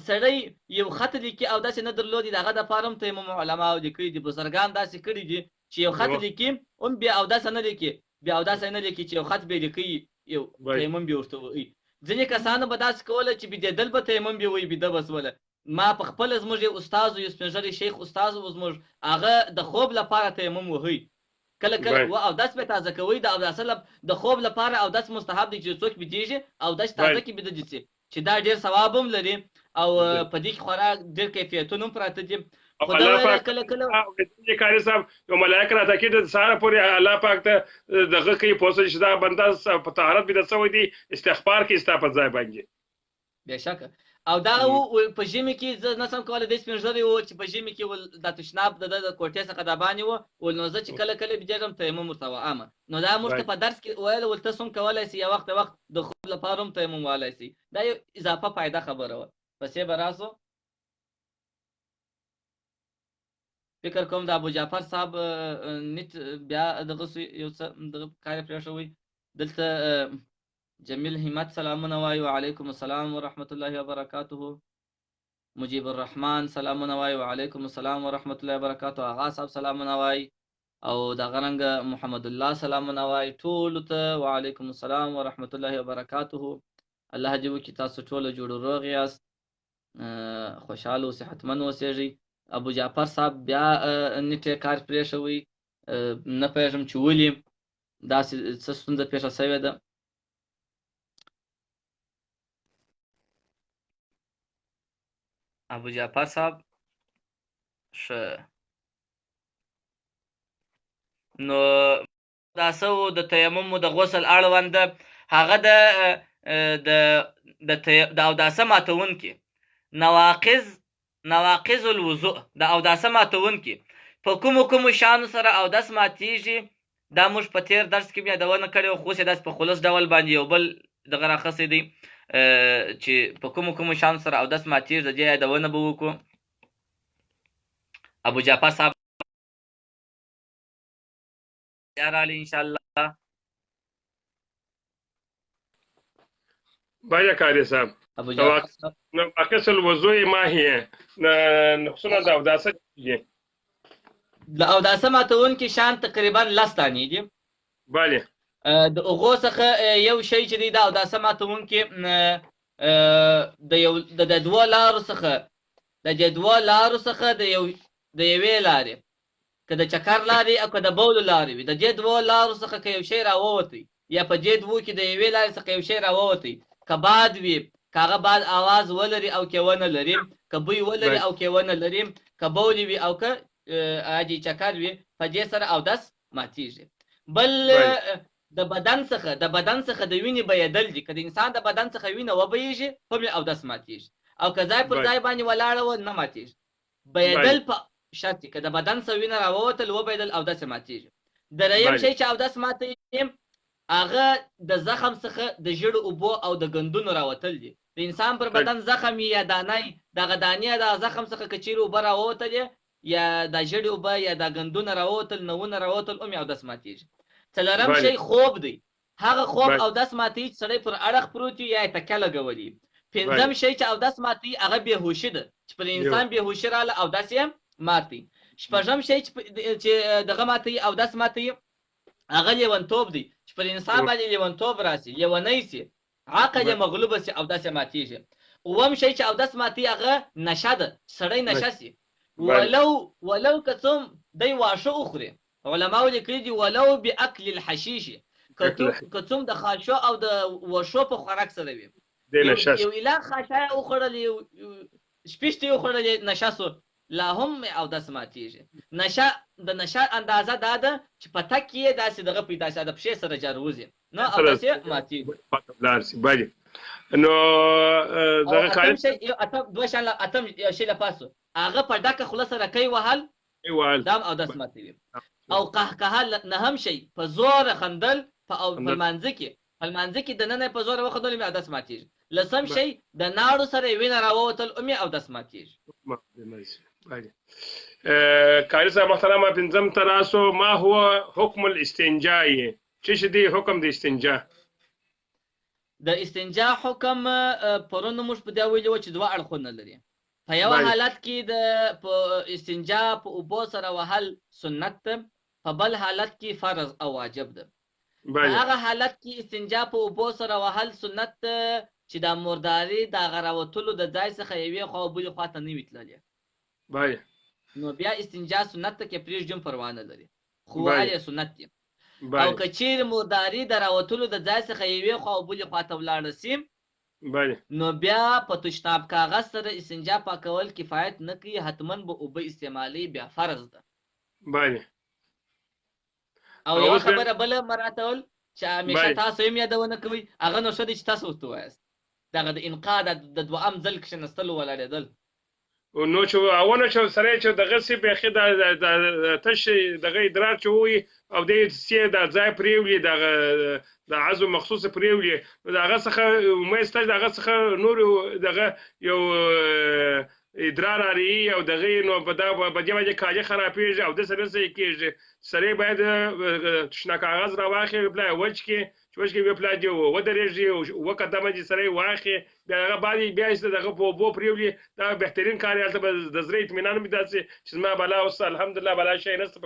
سړی یو خط لیکي او داسې نه درلودي، د هغه دپاره هم تیمم علماو لیکلي دي، بزرګان داسې کړي دي چې یو خط لیکي هم بیا اوداسه نه لیکي، چې یو خط بیا لیکي یو تیمم بیا ورته وایي. ځینې کسانو به داسې کوله چې بېدېدل به تیمم بیا وایي، بېده به سوله. ما په خپله زموږ یو استاد یو سپین ږیری شیخ استاد و زموږ، هغه د خوب لپاره تیمم وهي، کله و اودس به تازه کوي. د اودس د خوب لپاره اودس مستحب دی چې څوک بېدېږي اودس تازه کړي بېده دي، چې دا ډېر ثواب هم لري او په دې کې خورا ډېر کیفیتونه هم پراته دي. کاري صاحب یو ملایک راته کې د سهار پورې الله پاک ته دغه کوي پوسه چې دا بنده په طهارت بده سوی دی، استغفار کې ستا په ځای باندې بېشکه. او دا په ژمي کې زه نسم کولی، د سپین ږیری و چې په ژمي کې دا تشناب د کوټې څخه د باندې و نو زه چې کله بېدېږم تیمم ورته وامه. نو دا موږ ته په درس کې ویل ول تاسو هم کولی سي یا وخت د خوب لپاره هم تیمم وهلی سي. دا یو اضافه فایده خبره وه. پسې به راسو فکر کوم د ابو جعفر صاحب نیت بیا دغه یو څه دغه کار پرېښوی. دلته جمیل همت سلامونه وایي، وعلیکم السلام ورحمت الله وبرکاته. مجیب الرحمن سلامونه وایي، وعلیکم السلام ورحمت الله وبرکاته. آغا صاحب سلامونه وایي، او دغه رنګه محمد الله سلامونه وایي. ټولو ته وعلیکم السلام ورحمت الله وبرکاته. الله دې وکړي تاسو ټوله جوړ روغ یاست خوشحاله او صحتمند اوسېږئ. ابو جعفر صاحب بیا نیټې کار پرېښوی، نه پوهېږم چې ولې داسې څه ستونزه پېښه شوې ده. ابو جعفر صاحب ښه، نو دا څه و د تیمم د غسل اړونده هغه د اوداسه ماتونکي نواقض الوضوء د اوداسه ماتونکي په کومو شیانو سره اودس ماتیږي. دا موږ په تیر درس کې یادونه کړې وه، خو اوس یې داسې په خلص ډول باندې یو بل دغه راخصی دی چې په کومو شیانو سره اودس ماتیږي، د دې یادونه به وکړو. ابو جعفر صاحب راغلی انشاءالله. بله قاری صاحب، ابو جعفر صاحب نواقص الوضوء ما هي؟ نقصونه د اوداسه دي. د اوداسه ماتونکي شیان تقریبا 10 دانې دي. بله. د هغو څخه یو شی چې دی د اوداسه ماتونکي د دوه لارو څخه د یوې لارې، که د چکر لارې او که د بولو لارې وي، د دې دوه لارو څخه که یو شی راووتی یا په دې دوو کې د یوې لارې څخه یو شی راووتی، که باد وي، که هغه باد آواز ولري او که ونه لري، که بوی ولري او که ونه لري، که بولي وي او که عادي چکر وي، په دې سره اودس ماتیږي. بل د بدن څخه د وینې بهېدل دي. که د انسان د بدن څخه وینه وبهیږي هم یې اودس ماتیږي، او که ځای پر ځای باندې ولاړه وه نه ماتیږي. بهېدل په شرط که د بدن څخه وینه راووتل وبهېدل اودس ماتیږي. دریم شی چې اودس ماتوي هغه د زخم څخه د ژیړو اوبو او د ګندونو راوتل دي. د انسان پر بدن زخم یا دانه دغه دانې د زخم څخه که چیرې اوبه راووتلې یا د ژیړې اوبه یا د ګندونه راووتل، نوونه راووتل، هم یې اودس ماتیږي. څلورم شی خوب دی. هغه خوب اودس ماتوي چې سړی پر اړخ پروت وي یا یې تکیه لګولي. پنځم شی چې اودس ماتوي هغه بېهوشي ده، چې پر انسان بېهوشي راله اودس یې ماتوي. شپږم شی چې دغه ماتوي اودس ماتوي هغه لیونتوب دی، چې پر انسان باندې لیونتوب راسي، لیونی سي، عقل یې مغلوبه سي، اودس یې ماتیږي. اووم شی چې اودس ماتوي هغه نشه ده، سړی نشه سي، ولو که څوم دی واښه وخوري. علماو لیکلي دي ولو باکل الحشیش، که څوم د خاشو او د وښو په خوراک سره وي، یو ایله خاشا یې وخوړلې، شپیشتې یې وخوړلې، نشه سو، لا هم اودس ماتیږي. د نشه اندازه دا ده چې په تک یې داسې دغه پیدا شي، د پښې سره جاروزي، نو اودس یې ماتیږي. نو دغه اتم شی لپاسو هغه په ډکه خوله سره کوي وهل، دا هم اودس ماتوي. او قهقه نهم شی په زور خندل په لمانځه کې دننه په زور وخندل مې اودس ماتیږي. لسم شی د ناړو سره وینه راووتل مې اودس ماتیږي. قاری صاحب محترمه، پنځم تراسو ما هو حکم الاستنجاء؟ څه دی حکم د استنجا؟ د استنجا حکم پرون موږ په دا ویلو چې دوه اړخونه لري. په یو حالت کې د استنجا په اوبو سره وهل سنت ده، په بل حالت کې فرض او واجب ده. په هغه حالت کې استنجا په اوبو سره وهل سنت ده چې د مرداري د غراوتلو د ځای څخه یوې خوا او بلې خوا ته نه وي تللی، نو بیا استنجا سنت ته کې پرېږدم پروا نه لري، خو وهل یې سنت دي. او که چیرې مرداري د راوتلو د ځای څخه یوې خوا او بلې خوا ته ولاړه سي، نو بیا په تشناب کاغذ سره استنجا پاکول کفایت نه کوي، حتما به اوبه استعمالي، بیا فرض ده. او یو خبره بله مراتول چې همیشه تاسو هم یادونه کوئ، هغه نو ښه دی چې تاسو ورته ووایاست، دغه د انقا د دوهم ځل کښېنستل ولاړېدل، نو چې اونه چې سره چې دغه سي بیخي د تش دغه ادرار چې وي او د سي د ځای پریولي د عضو مخصوص پریولي، دغه څخه مېسته دغه څخه نور دغه یو ادرار لري او دغه نو په دې باندې کاجه خرابېږي او د سره سي کېږي. سره باید تشنا کاغذ راواخلي بلا وچ کې چې وی پلا دی و درېږي او قدمه دي سره واخلي، بیا هغه باندې بیا چې دغه په بو پریولي، دا بهترین کار یالته د زړه اطمینان مې داسې چې ما بلا اوس الحمدلله بلا شي نسته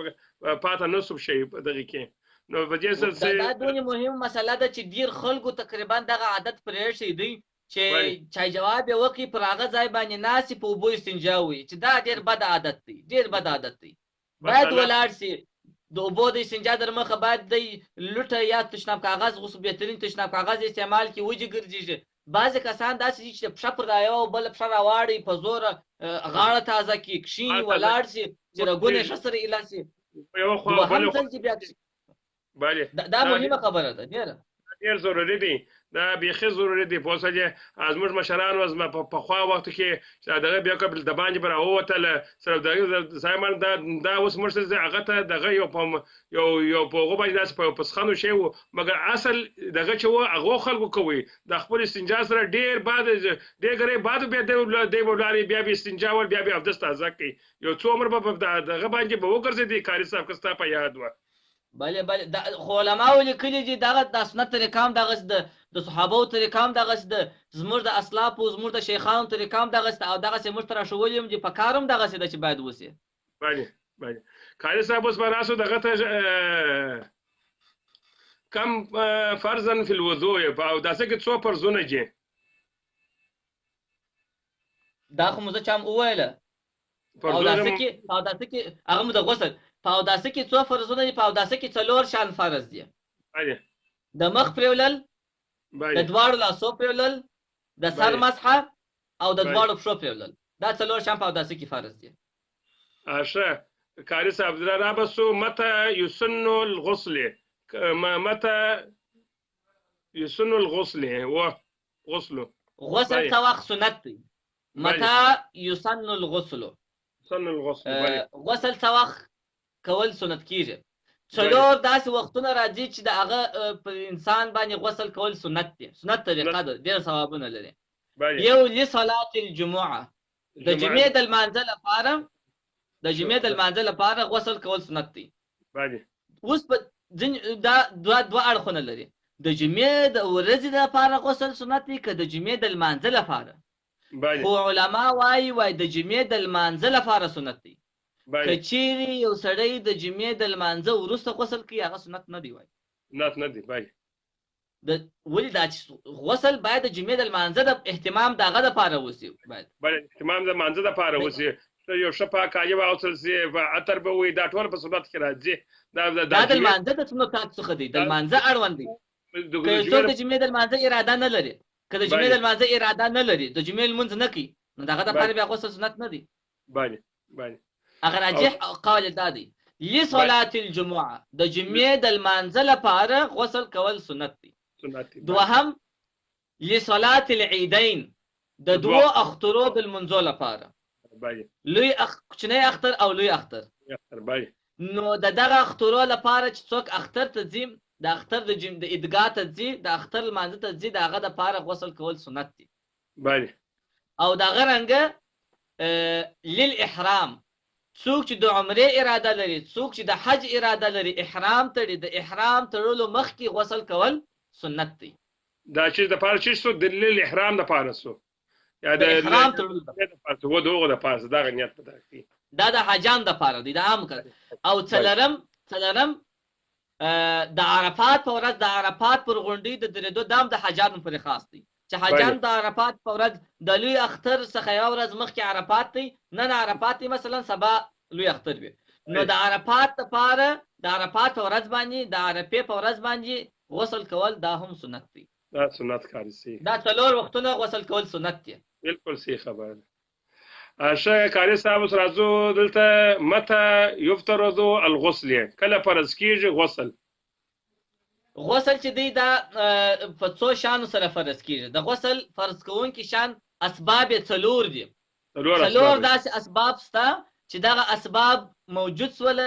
پاته نسب شي دغه کې. نو په دې سره دا ډېره مهمه مسله ده چې ډیر خلکو تقریبا دغه عادت پرې شي دی چې چای جواب یې وکړي پر هغه ځای باندې ناستې په اوبو استنجا ووایي چې دا ډېر بد عادت دی، ډېر بد عادت دی. باید ولاړ سي د اوبو د استنجا در مخه باید دی لوټه یا تشناب کاغذ غوسو بهترین تشناب کاغذ استعمال کړي، وجې ګرځېږي. بعضې کسان داسې دي چې پښه پر رایوه او بله پښه راواړي په زوره غاړه تازه کړي، کښېني ولاړ سي چې رګونه یې ښه سره ایله سي. دوهم ځل چې بیا دا مهمه خبره ده، ډېر ضروري دی، دا بیخي ضروري دی. پوه شوې زموږ مشرانو پخوا وخت کې دغه بیا د باندې به راووتله سره دغه سایمان دا اوس موږ هغه ته دغه یو په هغو باندې داسې په پسخانو شی و، مګر اصل دغه چې و هغو خلکو کوي د خپل استنجا سره ډېر بعد ډېر ګرې بعد بیا دی به ولاړې بیا به استنجا ول بیا به اودس تازه کوي. یو څو عمر به دغه باندې به وګرځېدي. کاري صاحب که ستا په یاد وه بله خو علماو لیکلي دي دغه د سنت طریقه هم دغسې ده، د صحابو طریقه هم دغسې ده، زموږ د اسلافو زموږ د شیخانو طریقه هم دغسې ده او دغسې موږ ته راښولي هم دي، په کار هم دغسې ده چې باید وسي. بله کاري صاحب اوس به راسو دغه ته کم فرضاً فی الوضوء په اوداسه کې څو فرضونه دي؟ دا خو مو زه چا هم وویله په اوداسه کې هغه مو د غسل په اوداسه کې څو فرضونه دي؟ په اوداسه کې 4 شان فرض دي. د مخ پرېولل، د دواړو لاسو پرېولل، د سر مسحه او د دواړو پښو پرېولل. دا 4 شان په اوداسه کې فرض دي. ښه کاري صاحب را بسو متى يسن الغسل؟ متى يسن الغسل؟ غسل څه وخت سنت دی؟ متى يسن الغسل؟ غسل څه وخت کول سنت کیږي؟ 4 داسې وختونه راځي چې د هغه په انسان باندې غسل کول سنت دی، سنت طریقه ده، ډېر ثوابونه لري. یو لصلات الجمعه، د جمعې د لمانځه لپاره غسل کول سنت دی. اوس په دا دوه اړخونه لري، د جمعې د ورځې لپاره غسل سنت دی که د جمعې د لمانځه لپاره؟ خو علما وایي د جمعې د لمانځه لپاره سنت دی. که چیرې یو سړی د جمعې د لمانځه وروسته غسل کوي هغه سنت نه دی. ولې دا چې غسل باید د جمعې د لمانځه د اهتمام د هغه دپاره وسي، باید اهتمام د لمانځه دپاره وسي، یو ښه پاک کالي واغوستل سي، عطر به وي، دا ټول په سنت کې راځي. دا د لمانځه د سنتاتو څخه دی، د لمانځه اړوند دی. که یو څوک د جمعې د لمانځه اراده نه لري، که د جمعې د لمانځه اراده نه لري، د جمعې لمونځ نه کوي، نو د هغه دپاره بیا غسل سنت نه دی. هغه راجح قول دا دی لصلات الجمعه، د جمعې د لمانځه لپاره غسل کول سنت دی. دوهم لصلات العیدین، د دوو اخترو د لمونځو لپاره، کوچنی اختر او لوی اختر. نو د دغه اخترو لپاره چې څوک اختر ته ځي، د اختر د عیدګاه ته ځي، د اختر لمانځه ته ځي، د هغه دپاره غسل کول سنت دی. او دغه رنګه للاحرام، څوک چې د عمرې اراده لري، څوک چې د حج اراده لري، احرام تړي، د احرام تړلو مخکې غسل کول سنت دی. دا چې د پاره چې سو دلیل احرام د پاره سو یا د احرام تړلو د پاره و دغه د پاره دا غنیت پته کی دا د حجام د پاره دی، د عام کړ. او څلرم د عرفات په ورځ، د عرفات پر غونډۍ د درېدو دام د حجام پر خاص دی، چې حجام د عرفات په ورځ د لوی اختر څخه یو ورځ مخکې عرفات دی، نن عرفات دی مثلا، سبا لوی اختر وي، نو د عرفات لپاره د عرفات په ورځ باندې، د عرفې په ورځ باندې غسل کول دا هم سنت دی. دا سنت کاری سي، دا 4 وختونه غسل کول سنت دی. بالکل صحیح خبره. ښه کاري صاحب اوس راځو دلته متى يفترض الغسل، کله فرض کیږي غسل؟ غسل چې دی دا په څو شانو سره فرض کیږي. د غسل فرض کوونکي شان اسباب یې 4 دي. 4 داسې اسباب شته چې دغه اسباب موجود سوله،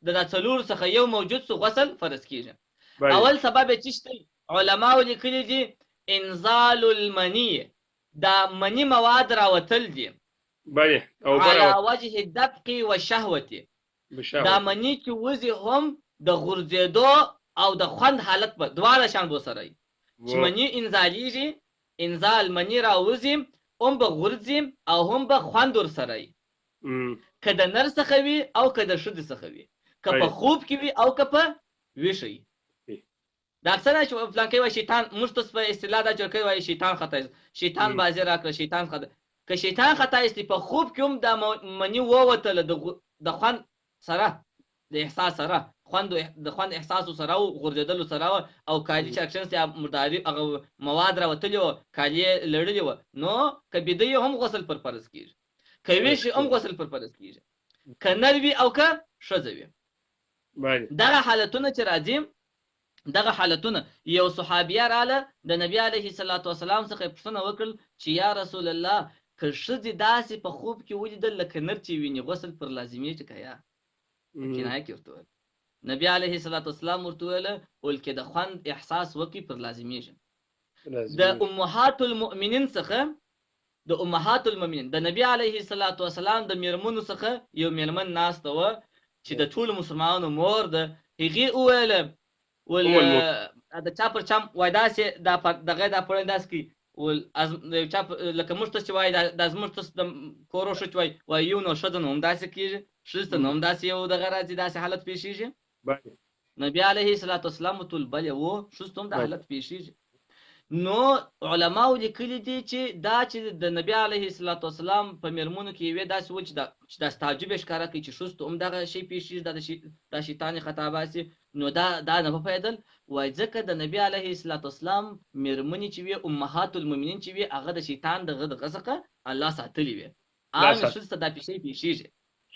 د 4 څخه یو موجود سو غسل فرض کیږي. اول سبب یې څه دی؟ علماو لیکلي دي انزال المنی، دا منی مواد راوتل دي على وجه الدفق والشهوة. دا منی چې وځي هم د غورځېدو او د خوند حالت به دواړه شان به سره وي، چې منی انزالیږي، انزال منی راوځي، هم به غورځي او هم به خوند ورسره وي، که د نر څخه وي او که د ښځې څخه وي، که په خوب کې وي او که په ویښه وي. دا اکثره چې فلانکی وایي شیطان موږ ته په اصطلاح دا جوړ کړی وایي شیطان خطا است شیطان بازی راکړه شیطان خطا که شیطان خطا است په خوب کې هم دا منی ووتله د خوند سره د احساس سره د خوند احساس سره او غورځېدلو سره او کالي چې اکشن سي مرداري هغه مواد راوتلي وو کالي لړلي وو نو که بیده هم غسل پر فرض کیږي که ویش هم غسل پر فرض کیږي که نر وي او که ښځه وي دغه حالتونه چې راځي دغه حالتونه یو صحابیه رااله د نبی علیه الصلاة والسلام څخه پوښتنه وکړل چې یا رسول الله که ښځې داسې په خوب کې ولیدل لکه نر چې ویني غسل پر لازمي چې که یا کنایه کې ورته ویل نبی علیه الصلاة والسلام ورته ویل کې د خوند احساس وکړي پر لازمیږي د امهات المؤمنین څخه د امهات المؤمنین د نبی علیه الصلاة والسلام د میرمنو څخه یو میرمن ناسته وه چې د ټولو مسلمانانو مور ده هغې وویله د چا پر چا وایي داسې دغه دا پړی داسې کوي چا لکه موږ ته چې وایي دا زموږ ته د کورو ښه چې وایي یو نو ښځه نو هم داسې کېږي ښځې ته نو هم داسې یو دغه راځي داسې حالت پیښېږي نبی علیه الصلاة والسلام ورته ویل بلې و ښځو ته هم دا حالت پیښېږي نو علماو لیکلي دي چې دا چې د نبی علیه الصلاة والسلام په میرمنو کې یوې داسې و چې دا تعجب یې ښکاره کوي چې ښځو ته هم دغه شی پیښېږي دا شیطان خطا باسي نو دا نه پوهېدل وایي ځکه د نبی علیه الصلاة والسلام میرمنې چې وي امهات المؤمنین چې وي هغه د شیطان دغه څخه الله ساتلي وي عامې ښځو ته دا پیښېږي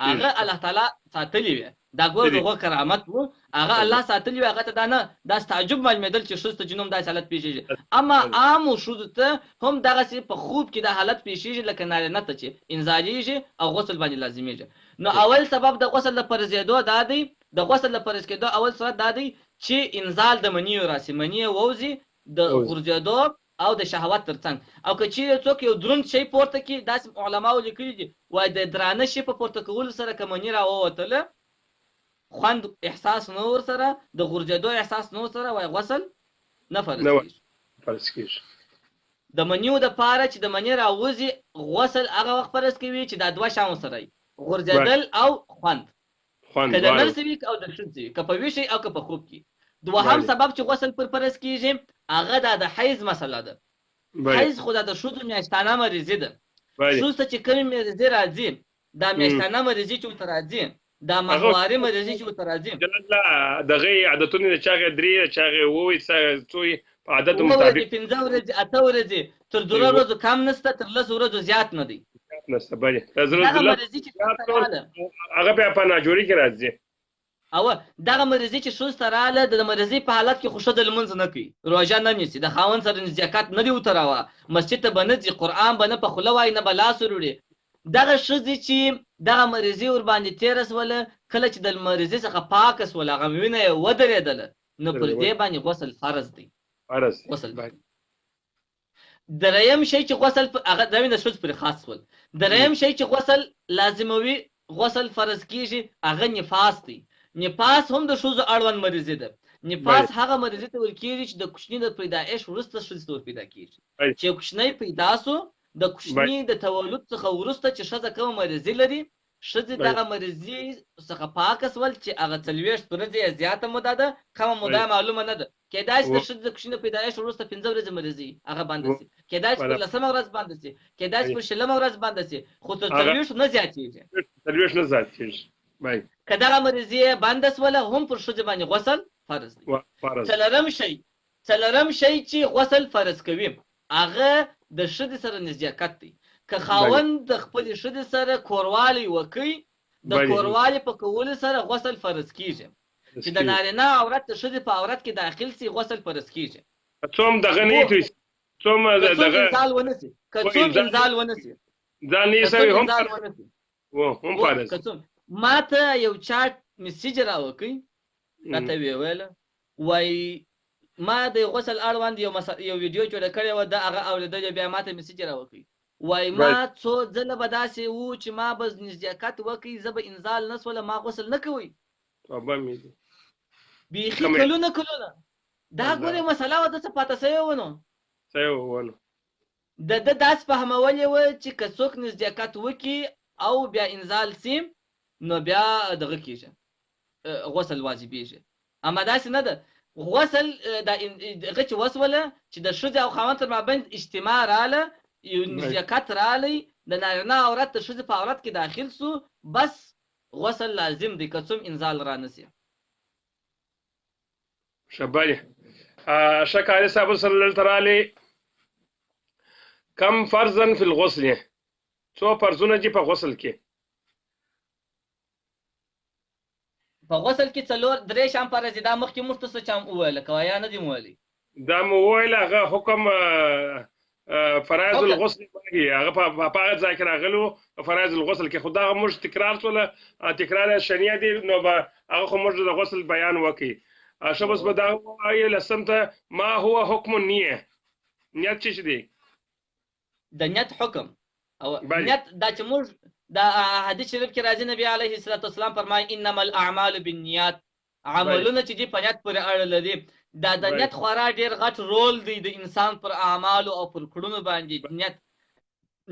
هغه الله تعالی ساتلي وي دا ګور دغه کرامت وو هغه الله ساتلي وي هغه ته دا نه دا تعجب معلومېدل چې ښځو ته جنوم داسې حالت پیښېږي اما عامو ښځو ته هم دغسې په خوب کې دا حالت پیښېږي لکه نارینه ته چې انزالیږي او غسل باندې لازمیږي نو اول سبب د غسل د فرضېدو دا دی د غسل د فرض کېدو اول صورت دا دی چې انزال د منیو راسي منی ووځي د غورځېدو او د شهوت ترڅنګ او که چیرې څوک یو دروند شی پورته کړي داسې علماو لیکلي دي وایي د درانه شي په پورته کولو سره که مني راووتله خوند احساس نه ورسره د غورځېدو احساس نه ورسره وایي غسل نه فرض کېږي د منیو دپاره چې د مني راوځي غسل هغه وخت فرض کوي چې دا دوه شیان ورسره وي غورځېدل او خوند که د نر څه وي او د ښځې وي که په ویښ او که په خوب کې دوهم سبب چې غسل پر فرض کېږي هغه دا د حیض مسله ده حیض خو دا د ښځو میاشتانه مریضي ده ښځو ته چې کومې مریضي راځي دا میاشتانه مریضي چې ورته راځي دا ماهواري مریضي چې ورته راځي دغه عادتونه د چا هغې درې د چا هغې اووه څو په عادتو مطابق 5 ورځې 8 ورځې تر 2 ورځو کم نشته تر 10 ورځو زیات نه دی نشته بلې هغه بیا په ناجوري کې راځي او دغه مریضي چې ښځو ته راغله د مریضۍ په حالت کې خو ښځه لمونځ نه کوي روژه نه نیسي د خاوند سره نزدېکت نه دی ورته راوه مسجد ته به نه ځي قرآن به نه په خوله وایي نه به لاس وروړي دغه ښځې چې دغه مریضي ورباندې تېره شوله کله چې د مریضۍ څخه پاکه شوله هغه وینه یې ودرېدله نو پر دې باندې غسل فرض دی غسل دریم شی چې غسل هغه د ښځو پرې خاص شول دریم شی چې غسل لازموي غسل فرض کېږي هغه نفاس دی نفاس هم د ښځو اړوند مریضي ده نفاس هغه مریضي ته ویل کېږي چې د کوچني د پیدایش وروسته ښځې ته ورپیدا کېږي چې یو کوچنی پیدا سو د کوچني د تولد څخه وروسته چې ښځه کومه مریضي لري ښځې دغه مریضي څخه پاکه شول چې هغه 40 ورځې یې زیاته موده ده کمه موده معلومه نه ده کېدای شي د ښځې د کوچني د پیدایش وروسته 15 ورځې مریضي هغه بنده شي کېدای شي په 10مه ورځ بنده شي کېدای شي په 20مه ورځ بنده شي خو تر 40 نه زیاتېږي که دغه مریضي بنده شوله هم پر ښځې باندې غسل فرض دی څلورم شی چې غسل فرض کوي هغه د ښځې سره نزدېکت دی که خاوند د خپلې ښځې سره کوروالی وکړي د کوروالی په کولو سره غسل فرض کېږي چې د نارینه عورت د ښځې په عورت کې داخل سي غسل فرض کېږي څوم دغه نه وي څوم دغه انزال ونه سي که څوم انزال ونه سي ځان یې سوي هم فرض ما ته یو چاټ میسیج راوکړي راته ویې ویله وایي ما د غسل اړوند یو ویډیو جوړه کړې وه د هغه اورېدل بیا ما ته میسیج راوکړي وایي ما څو ځله به داسې وو چې ما به نزدېکت وکړي زه به انزال نه شوله ما غسل نه کوئ بیخي کلونه دا ګورې مسله وه داسې پاته سوې وه نو د ده داسې فهمولې وه چې که څوک نزدېکت وکړي او بیا انزال سي نو بیا دغه کېږي غسل واجبېږي اما داسې نه ده غسل دغه چې وسوله چې د ښځې او خاوند تر مابین اجتماع رااله، یو نزدېکت رالی، د نارینه عورت د ښځې په عورت کې داخل سو، بس غسل لازم دی که څوم انزال را نسي. شبالي شکاري صاحب صلی الله تعالی کم فرضا فی الغسل، څو فرضونه دي په غسل کې؟ په غسل کې څلور درې شام فرض دي. دا مخکې موږ ته څه چا وویل که یا نه دي ویلي؟ دا مو وویل هغه حکم فرائض الغسل باندې هغه په هغه ځای کې راغلو فرائض الغسل کې، خو دا موږ تکرار سوله تکرار شنیه دي، نو به هغه خو موږ د غسل بیان وکړي. شبس به دا وایي لسم ته ما هو حکم النیه، نیت څه دی؟ د نیت حکم او نیت دا چې موږ دا حدیث شریف کې راځي، نبی علیه الصلاۃ والسلام فرمایي انما الاعمال بالنیات، عملونه چې دي په نیت پورې اړه لري. دا د نیت خورا ډیر غټ رول دی د انسان پر اعمالو او پر کړنو باندې.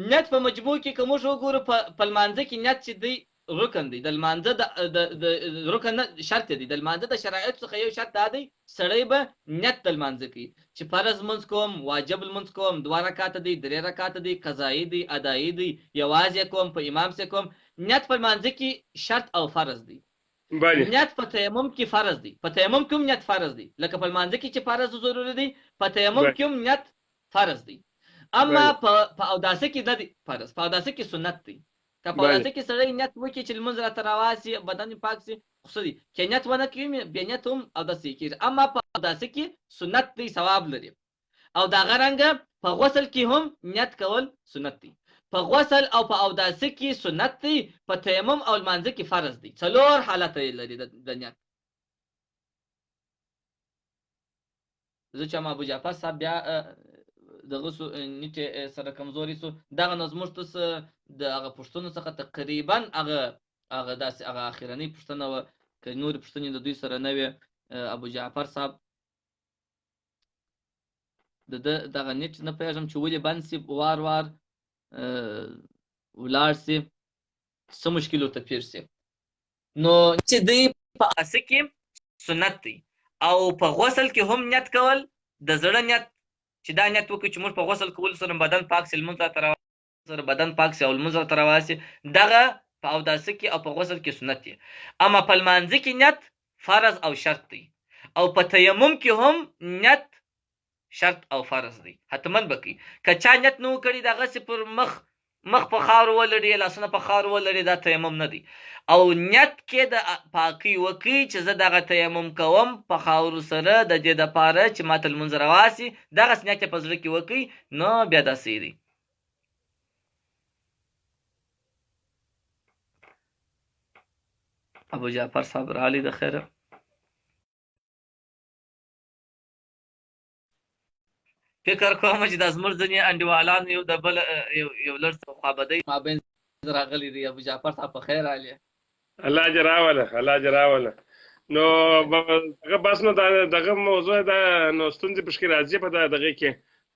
نیت په مجموع کې که موږ وګورو په لمانځه کې نیت چې دی رکن دی، د لمانځه د رکن شرط دی، د لمانځه د شرایطو څخه یو شرط دا دی سړی به نیت د لمانځه کوي چې فرض لمونځ کوم، واجب لمونځ کوم، 2 رکعاته دی، 3 رکعاته دی، قضایي دی، ادایي دی، یوازې کوم، په امام سره کوم. نیت په لمانځه کې شرط او فرض دی. نیت په تیمم کې فرض دی، په تیمم کې هم نیت فرض دی، لکه په لمانځه کې چې فرض ضروري دی، په تیمم کې هم نیت فرض دی. اما په اوداسه کې د فرض، په اوداسه کې سنت دی. که په اوداسه کې سړی نیت وکړي چې لمونځ راته راواسي، بدن پاک سي، خو دی که نیت ونه کړي بیا نیت هم اوداسه کېږي. اما په اوداسه کې سنت دی، ثواب لري. او دغه رنګه په غسل کې هم نیت کول سنت دی. په غسل او په اوداسه کې سنت دی، په تیمم او لمانځه کې فرض دی. 4 حالت لري د نیت. زه چې ابو جعفر صاحب بیا دغه نیت سره کمزوري سو، دغه نظموش ته د هغه پښتنو څخه تقریبا هغه داسې هغه اخیرنۍ پښتنه و، که نور پښتنې د دوی سره نه وي. ابو جعفر صاحب دغه نیت نه پیژم چې ولې بند سي، وار وار ولاړ سي، څه مشکل ورته پېښ سي. نو چې دی په اصل کې سنت دی، او په غسل کې هم نیت کول د زړه نیت چې دا نیت وکړي چې موږ په غسل کول سره بدن پاک سي، لمونځ راته سره بدن پاک سي او لمونځ راته راواسي، دغه په اوداسه کې او په غسل کې سنت دی. اما په لمانځه کې نیت فرض او شرط دی، او په تیمم کې هم نیت شرط او فرض دی، حتما بکی. که چا نیت نو کړي دغه سي پر مخ په خاور ولري، لاسونه په خاور ولري، دا تیمم نه دی. او نیت کې د پاکي وکړي چې زه دغه تیمم کوم په خاور سره د دې دپاره چې ماته لمونځ راواسي، دغسې نیت په زړه کې وکړي، نو بیا داسې دی. ابو جعفر صاحب رالی د خیره. فکر کوم چې د زموږ ځینې انډیوالان یو د بل یو لږ خوابدۍ مابین راغلی دی. ابو جعفر صاحب په خیر رالی. الله اجر راوله، الله اجر راوله. نو دغه بس نو دغه موضوع دا نو ستونزې پکې راځي په دغه کې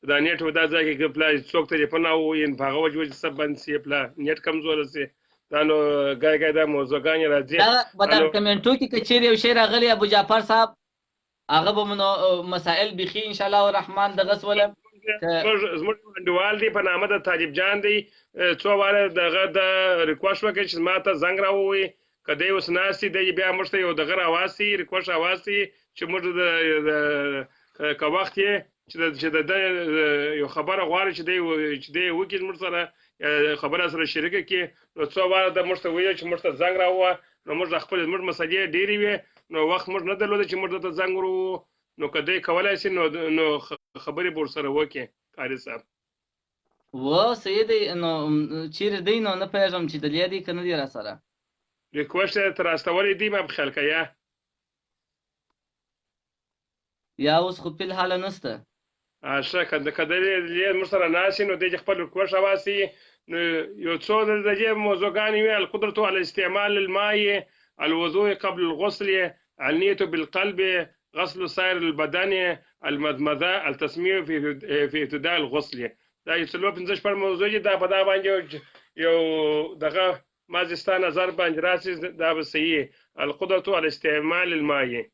دا نیټ و دا ځای کې پلا څوک ټلیفون او ان په هغه وجه چې سب بند سي، پلا نیټ کمزور سي، دا نو ګای دا موضوعګانې راځي. دا په دغه کمنټو کې کچېرې یو شی راغلی ابو جعفر صاحب، هغه به مسائل بيخي ان شاء الله الرحمن دغه سوله زموږ انډیوال دی په نامه د طالب جان دی، څو واره دغه د ریکوست وکړي چې ما ته زنګ راووي، که دی اوس ناستي دی بیا موږ ته یو دغه راواسي ریکوست راواسي چې موږ که وخت یې چې د یو خبره غواړي چې دی وکړي موږ سره خبره سره شریکه کړي. نو څو واره د موږ ته ویل چې موږ ته زنګ راووه، نو موږ د خپل زموږ مسلې ډېرې وې، نو وخت موږ نه درلوده چې موږ ته زنګ وروو. نو که دی کولی شي نو خبرې به ورسره وکړي قاري صاحب. و صحیح دی. نو چیرې دی نو نه پوهېږم چې دلې دی که نه دی را سره. ریکوست یې تر راستولی دی ما په خیال که یا اوس خو فی الحال نشته. ښه که دی موږ سره ناست وي نو دی چې خپل ریکوست راواسي. نو یو څو د دې موضوعګانې وي: القدرة على استعمال الماء، الوضوء قبل الغسل، النية بالقلب، غسل سائر البدن، المضمضة، التسمية في ابتداء الغسل. دا یو څلور پنځه شپږ موضوع دي. دا په دا باندې یو دغه ما چې ستا نظر باندې راسي دا به صحیح. القدرة على استعمال الماء.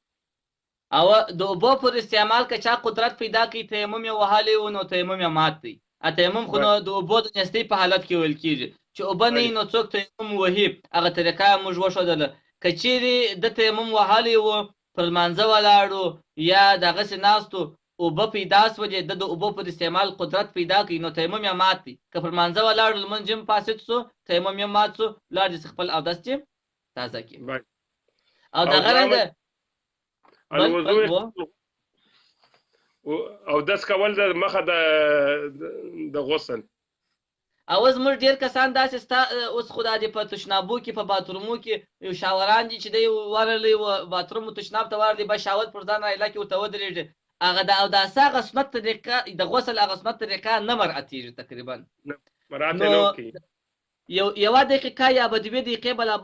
او د اوبو پر استعمال که چا قدرت پیدا کوي تیمم یې وهلی و نو تیمم یې مات دی. تیمم خو نو د اوبو د نیستۍ په حالت کې ویل کېږي چې اوبه نه وي نو څوک تیمم وهي. هغه طریقه یې موږ وښودله. که چیرې د تیمم وهلی و پر لمانځه ولاړو یا دغسې ناستو اوبه پیدا سولې د اوبو پر استعمال قدرت پیدا کوي نو تیمم یې مات دی. که پر لمانځه ولاړو لمونځ هم فاسد سو تیمم یې مات سو لاړ دې خپل اودس چې تازه کړي. او دغه رنګه اودس کول د مخه د غسل. اوس موږ ډېر کسان داسې ستا اوس خو دا دې په تشنابو کې په باترومو کې یو شاوران دي چې دی ورلی و باتروم تشناب ته ور دی به شاور پر ځان رایله کې ورته ودرېږي. هغه د اوداسه هغه سنت طریقه د غسل هغه سنت طریقه نه مراعتېږي تقریبا. یوه دقیقه یا به 2 دقیقې به لا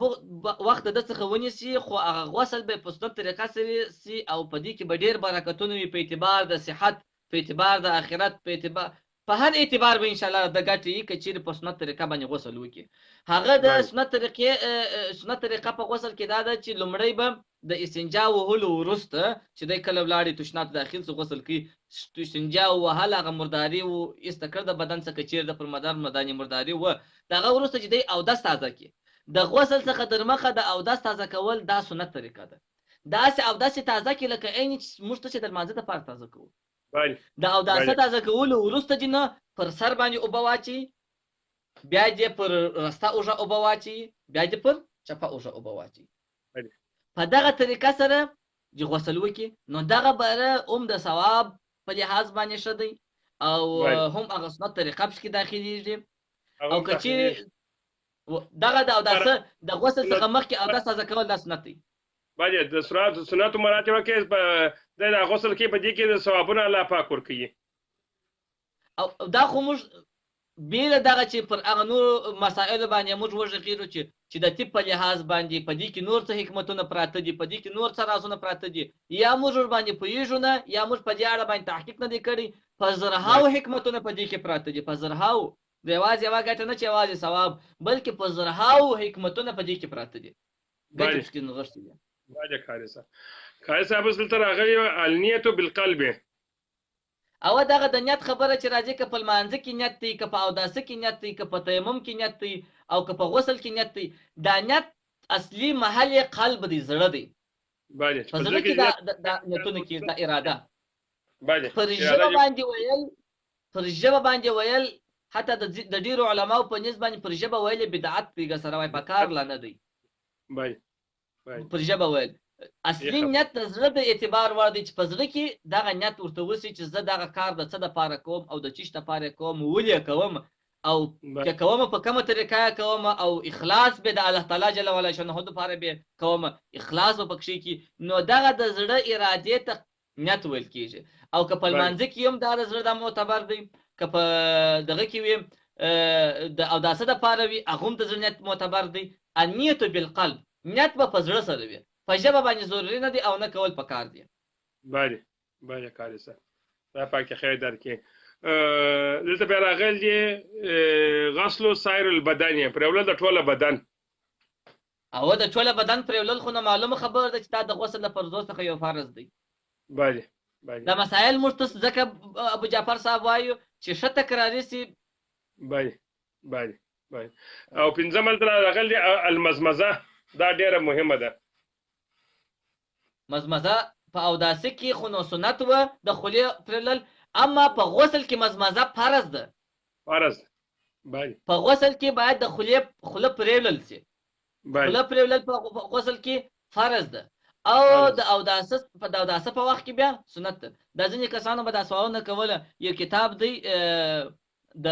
وخت د ده څخه ونیسي خو هغه غسل به په سنت طریقه سره سي او په دې کې به ډېر برکتونه وي په اعتبار د صحت په اعتبار د آخرت په اعتبار په هر اعتبار به انشاءالله د ګټې وي که چیرې په سنت طریقه باندې غسل وکړي. هغه د سنت طریقه په غسل کې دا ده چې لومړی به د استنجا وهلو وروسته چې دی کله ولاړې تشناب ته داخل سو غسل کوي استنجا ووهل هغه مرداري و ایسته کړ د بدن څخه چیرې د پر مدانې مرداري و د هغه وروسته چې دی اودس تازه کړي. د غسل څخه در مخه د اودس تازه کول دا سنت طریقه ده. داسې اودس تازه کړي لکه عین موږ ته چې د لمانځه دپاره تازه کوو. د اوداسه تازه کولو وروسته چې نه پر سر باندې اوبه واچوي بیا دې پر رسته اوږه اوبه واچوي بیا دې پر چپه اوږه اوبه واچوي. په دغه طریقه سره چې غسل وکړي نو دغه باره هم د ثواب په لحاظ باندې ښه دی او هم هغه سنت طریقه پکې داخلېږي. او که چیرې دغه د اوداسه د غسل څخه مخکې اودس تازه کول دا سنت دی. باید د سنتو مراتبه کې د غسل کې په دې کې د ثوابونه الله پاک ورکوي. او دا خو موږ بیله دغه چې پر هغه نور مسایلو باندې موږ وغږېږو چې د طب په لحاظ باندې په دې کې نور څه حکمتونه پراته دي په دې کې نور څه رازونه پراته دي یا موږ ورباندې پوهېږو نه یا موږ په دې اړه باندې تحقیق نه دی کړی. په زرهاو حکمتونه په دې کې پراته دي په زرهاو د یوازې یوه ګټه نه چې یوازې ثواب بلکې په زرهاو حکمتونه په دې کې پراته دي. ګټې پکې نغښتې دي. باید قاري صاحب اوس دلته راغلی النیت بالقلب او دغه د نیت خبره چې راځي که په لمانځه کې نیت دی که په اوداسه کې نیت دی که په تیمم کې نیت دی او که په غسل کې نیت دی دا نیت اصلي محل یې قلب دی زړه دی. په زړه کې دا نیتونه کې دا اراده پر ژبه باندې ویل حتی د ډېرو علماو په نسبت باندې پر ژبه ویل بدعت دی سره وای په کار لا نه دی پر ژبه ویل. اصلي نیت د زړه د اعتبار وړ دی چې په زړه کې دغه نیت ورته وسي چې زه دغه کار د څه دپاره کوم او د چیش دپاره کوم ولې کوم او که کوم په کومه طریقه کوم او اخلاص به د الله تعالی جل وعلا شانه دپاره به کوم اخلاص به پکې کې نو دغه د زړه ارادې ته نیت ویل کېږي. او که په لمانځه کې هم دا د زړه دا معتبر دی که په دغه کې وي د اوداسه دپاره وي هغه هم د زړه نیت معتبر دی. النیت بالقلب نیت به په زړه سره وي په ژبه باندې ضروري نه دی او نه کول پکار دی. باید قاري صاحب دا پاک خیر درکړي. دلته بیا راغلی دی غسل سایر البدن پرېولل د ټوله بدن. او د ټوله بدن پرېولل خو نه معلومه خبره ده چې دا د غسل د فرضو څخه یو فرض دی. دا مسایل موږ ته ځکه ابو جعفر صاحب وایو چې ښه تکراري سي. او پنځم هلته راغلی المزمزه دا ډېره مهمه ده. مزمزه په اوداسه کې خو نو سنت و د خولې پرېولل اما په غسل کې مزمزه فرض ده. په غسل کې باید د خوله پرېولل سي. خوله پرېولل په غسل کې فرض ده او د اوداسه په وخت کې بیا سنت ده. دا ځینې کسانو به دا سوالونه کوله. یو کتاب دی د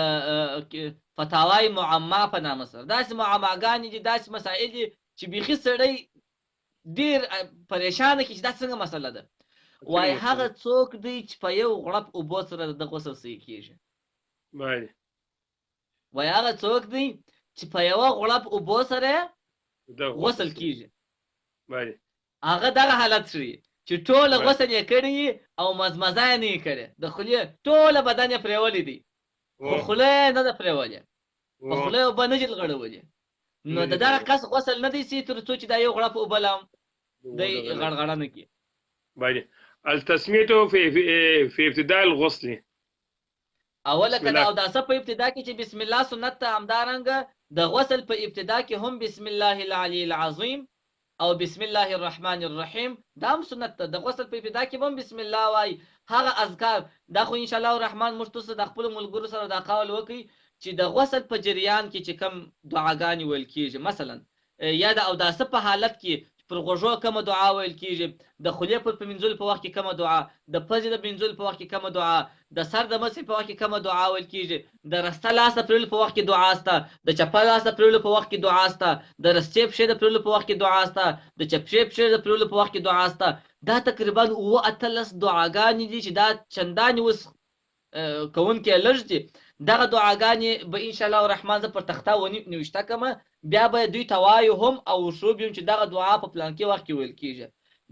فتاوای معما په نامه سره داسې معماګانې دي داسې مسائل دي چې بیخي سړی ډېر پریشانه کړي چې دا څنګه مسله ده. وایي هغه څوک دی چې په یو غړپ اوبو سره د غسل صحیح کېږي. وایي هغه څوک دی چې په یوه غړپ اوبو سره غسل کېږي هغه دغه حالت ښیي چې ټوله غسل یې کړی او مزمزه یې نه یې کړې د خولې ټوله بدن یې پرېولی دی خو خوله یې نه ده پرېولې په خوله یې اوبه نه دي لغړولې نو د دغه کس غسل نه دی سي تر څو چې دا یو غړپ اوبه لا هم دی غړغړه نه کړي. التسمية في ابتداء الغسل. اوله بسم که د الله. اوداسه په ابتدا کې چې بسم الله سنت ته، همدارنګه د غسل په ابتدا کې هم بسم الله العلی العظیم او بسم الله الرحمن الرحیم دا هم سنت ده. د غسل په ابتدا کې هم بسم الله وای. هغه اذکار دا خو ان شاء الله الرحمن موږ تاسو د خپل ملګرو سره دا قول وکړي چې د غسل په جریان کې چې کم دعاګانې ویل کیږي، مثلا یا د اوداسه په حالت کې پر غوږو کومه دعا ویل کیږي، د خولې په مینځلو په وخت کې کومه دعا، د پزې د مینځلو په وخت کې کومه دعا، د سر د مسې په وخت کې کومه دعا ویل کیږي، د رسته لاس د پریولو په وخت کې دعا سته، د چپه لاس د پریولو په وخت کې دعا سته، د رستې پښې د پریولو په وخت کې دعا سته، د چپشې پښې د پریولو په وخت کې دعا سته. دا تقریبا 18 دعاګانې دي چې دا چندانې اوس کوونکي لږ دي. دغه دعاګانې به ان شاء الله الرحمن زه پر تخته ونوشته کړم، بیا به دوی ته وایو هم او شروع بیم چې دغه دعا په پلانکي وخت کې ویل کیږي.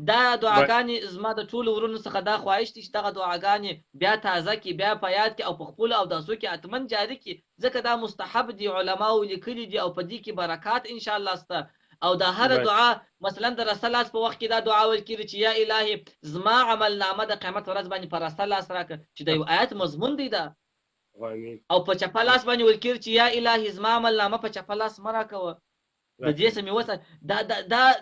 دا دعاګانې زما د ټولو ورونو څخه دا خواهش دی چې دغه دعاګانې بیا تازه کړي، بیا په یاد کړي او په خپلو اوداسو کې حتما جاري کړي، ځکه دا مستحب دي، علماو لیکلي دي او په دې کې برکات ان شاء الله سته. او دا هر دعا مثلا د رسته لاس په وخت کې دا دعا ویل کیږي چې یا الهي زما عمل نامه د قیامت ورځ باندې په رسته لاس راکړه، چې د یو آیت مضمون دی دا. او په چپه لاس باندې ویل کیږي چې یا الهي زما عمل نامه په چپه لاس مه راکوه. د دې سمې وسه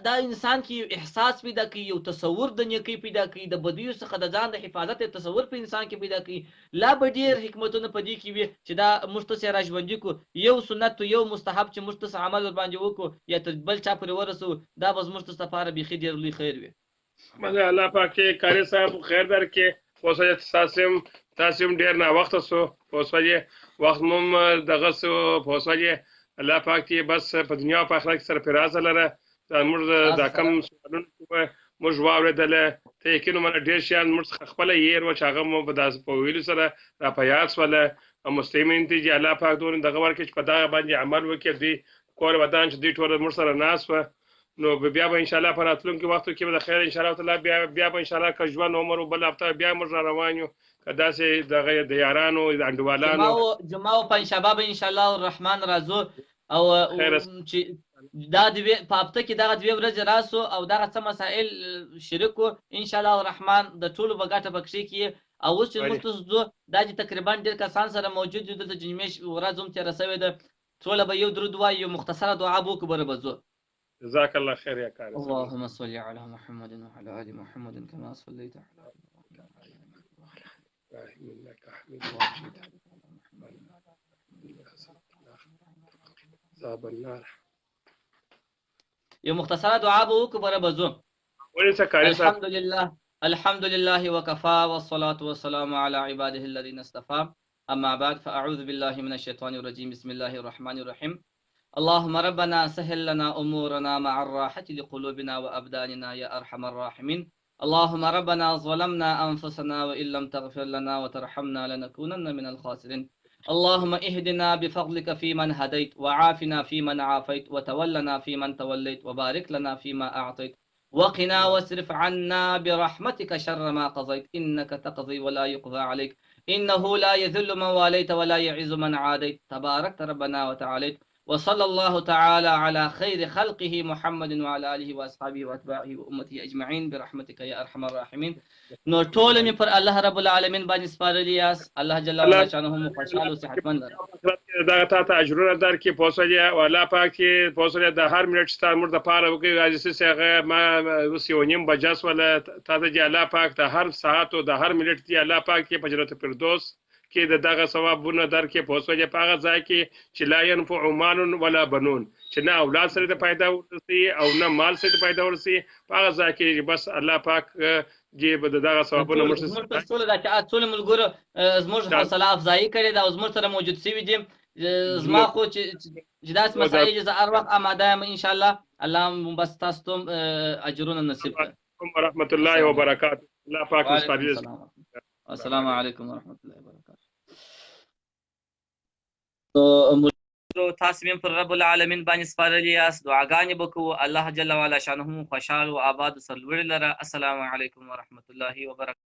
دا انسان کې یو احساس پیدا کوي، یو تصور د نیکۍ پیدا کوي، د بدیو څخه د ځان د حفاظت تصور په انسان کې پیدا کوي. لا به ډېر حکمتونه په دې کې وي چې دا موږ ته را ژوندي کړو، یو سنت یو مستحب چې موږ ته عمل ورباندې وکړو یا تر بل چا پورې ورسو، دا به زموږ ته لپاره بیخي ډېر لوی خیر وي. الله پاک قاری صاحب خیر درکړي. اوس تاسو هم ډېر ناوخته سو، اوس وخت مم دغه سو، اوس الله پاک ته بس په دنیا او په آخرت کې سره پیرازه لره. موږ دا کم سوالونه موږ واورېدل، ته یقین من ډېر شیان موږ څخه خپله هېر وه چې هغه مو په داسې په ویلو سره را په یاد شوله. او مستمعین ته چې الله پاک دونه دغه ورکړي چې په دغه باندې عمل وکړي، دوی کور ودان چې دوی ټوله موږ سره ناست وه، نو بیا به انشاءالله په راتلونکي وختو کې به د خیر انشاءالله تعالی بیا به انشاءالله که ژوند عمر و بل هفته بیا موږ را روان یو، که داسې دغه د یارانو د انډیوالانو جمعه او پنجشنبه به انشاءالله الرحمن راځو. او چې دا په هفته کې دغه 2 ورځې راسو او دغه څه مسائل شریکو ان شاء الله الرحمن د ټولو به ګټه پکښې کړي. او اوس چې موږ تاسو ځو دا چې تقریبا ډېر کسان سره موجود دي، دلته جمعې ورځ هم تېره سوې ده، ټوله به یو درود وایو، یو مختصره دعا به وکړو، بره به ځو. جزاك الله خير يا كارث. اللهم صل على محمد وعلى ال محمد كما صليت على ابراهيم انك حميد مجيد. عذاب النار. یو مختصره دعا به وکړو، بره به ځو. الحمد لله وكفى والصلاة والسلام على عباده الذين اصطفى. أما بعد فأعوذ بالله من الشيطان الرجيم. بسم الله الرحمن الرحيم. اللهم ربنا سهل لنا أمورنا مع الراحة لقلوبنا وأبداننا يا أرحم الراحمين. اللهم ربنا ظلمنا أنفسنا وإن لم تغفر لنا وترحمنا لنكونن من الخاسرين. اللهم اهدنا بفضلك فيمن هديت، وعافنا فيمن عافيت، وتولنا فيمن توليت، وبارك لنا فيما أعطيت، وقنا واصرف عنا برحمتك شر ما قضيت، إنك تقضي ولا يقضى عليك، إنه لا يذل من واليت ولا يعز من عاديت، تباركت ربنا وتعاليت. وصلى الله تعالى على خير خلقه محمد وعلى آله وأصحابه وأتباعه وأمته أجمعين برحمتك يا أرحم الراحمين. نو ټول می پر الله رب العالمین باندې سپارلی یاست. الله جل وعلا شانه مو خوشاله او صحتمند دا تا ته اجرونه درکې پوسوجه او الله پاک چې پوسوجه د هر منټ ستاسو مر د پاره وکي راځي هغه ما وسیونیم بجاس ولا تا ته الله پاک ته هر ساعت او د هر منټ دی الله پاک کې پجرت فردوس کې دغه ثوابونه درکې پوسوجه په هغه ځای کې چې لا ينفع مال ولا بنون، چې نه اولاد سره د پیدا ورسي او نه مال سره د پیدا ورسي، په هغه ځای کې بس الله پاک جيب دغه ثوابونه مرسته ټول دا چې ټول ملګرو زموږ حوصله افزایی کړې دا زموږ سره موجود سوي دي. زما خو چې داسې مسایل زه هر وخت آماده یم ان شاء الله. الله بس تاسو ته اجرونه نصیب کړي. ورحمت الله وبرکاته. الله پاک مستعجل. السلام علیکم ورحمت الله وبرکاته. تاسو هم پر رب العالمین باندې سپارلی یاست، دعاګانې به کوو. الله جل وعلا شانه خوشحال او آباد سرلوړي لره. السلام علیکم ورحمت الله وبرکاته.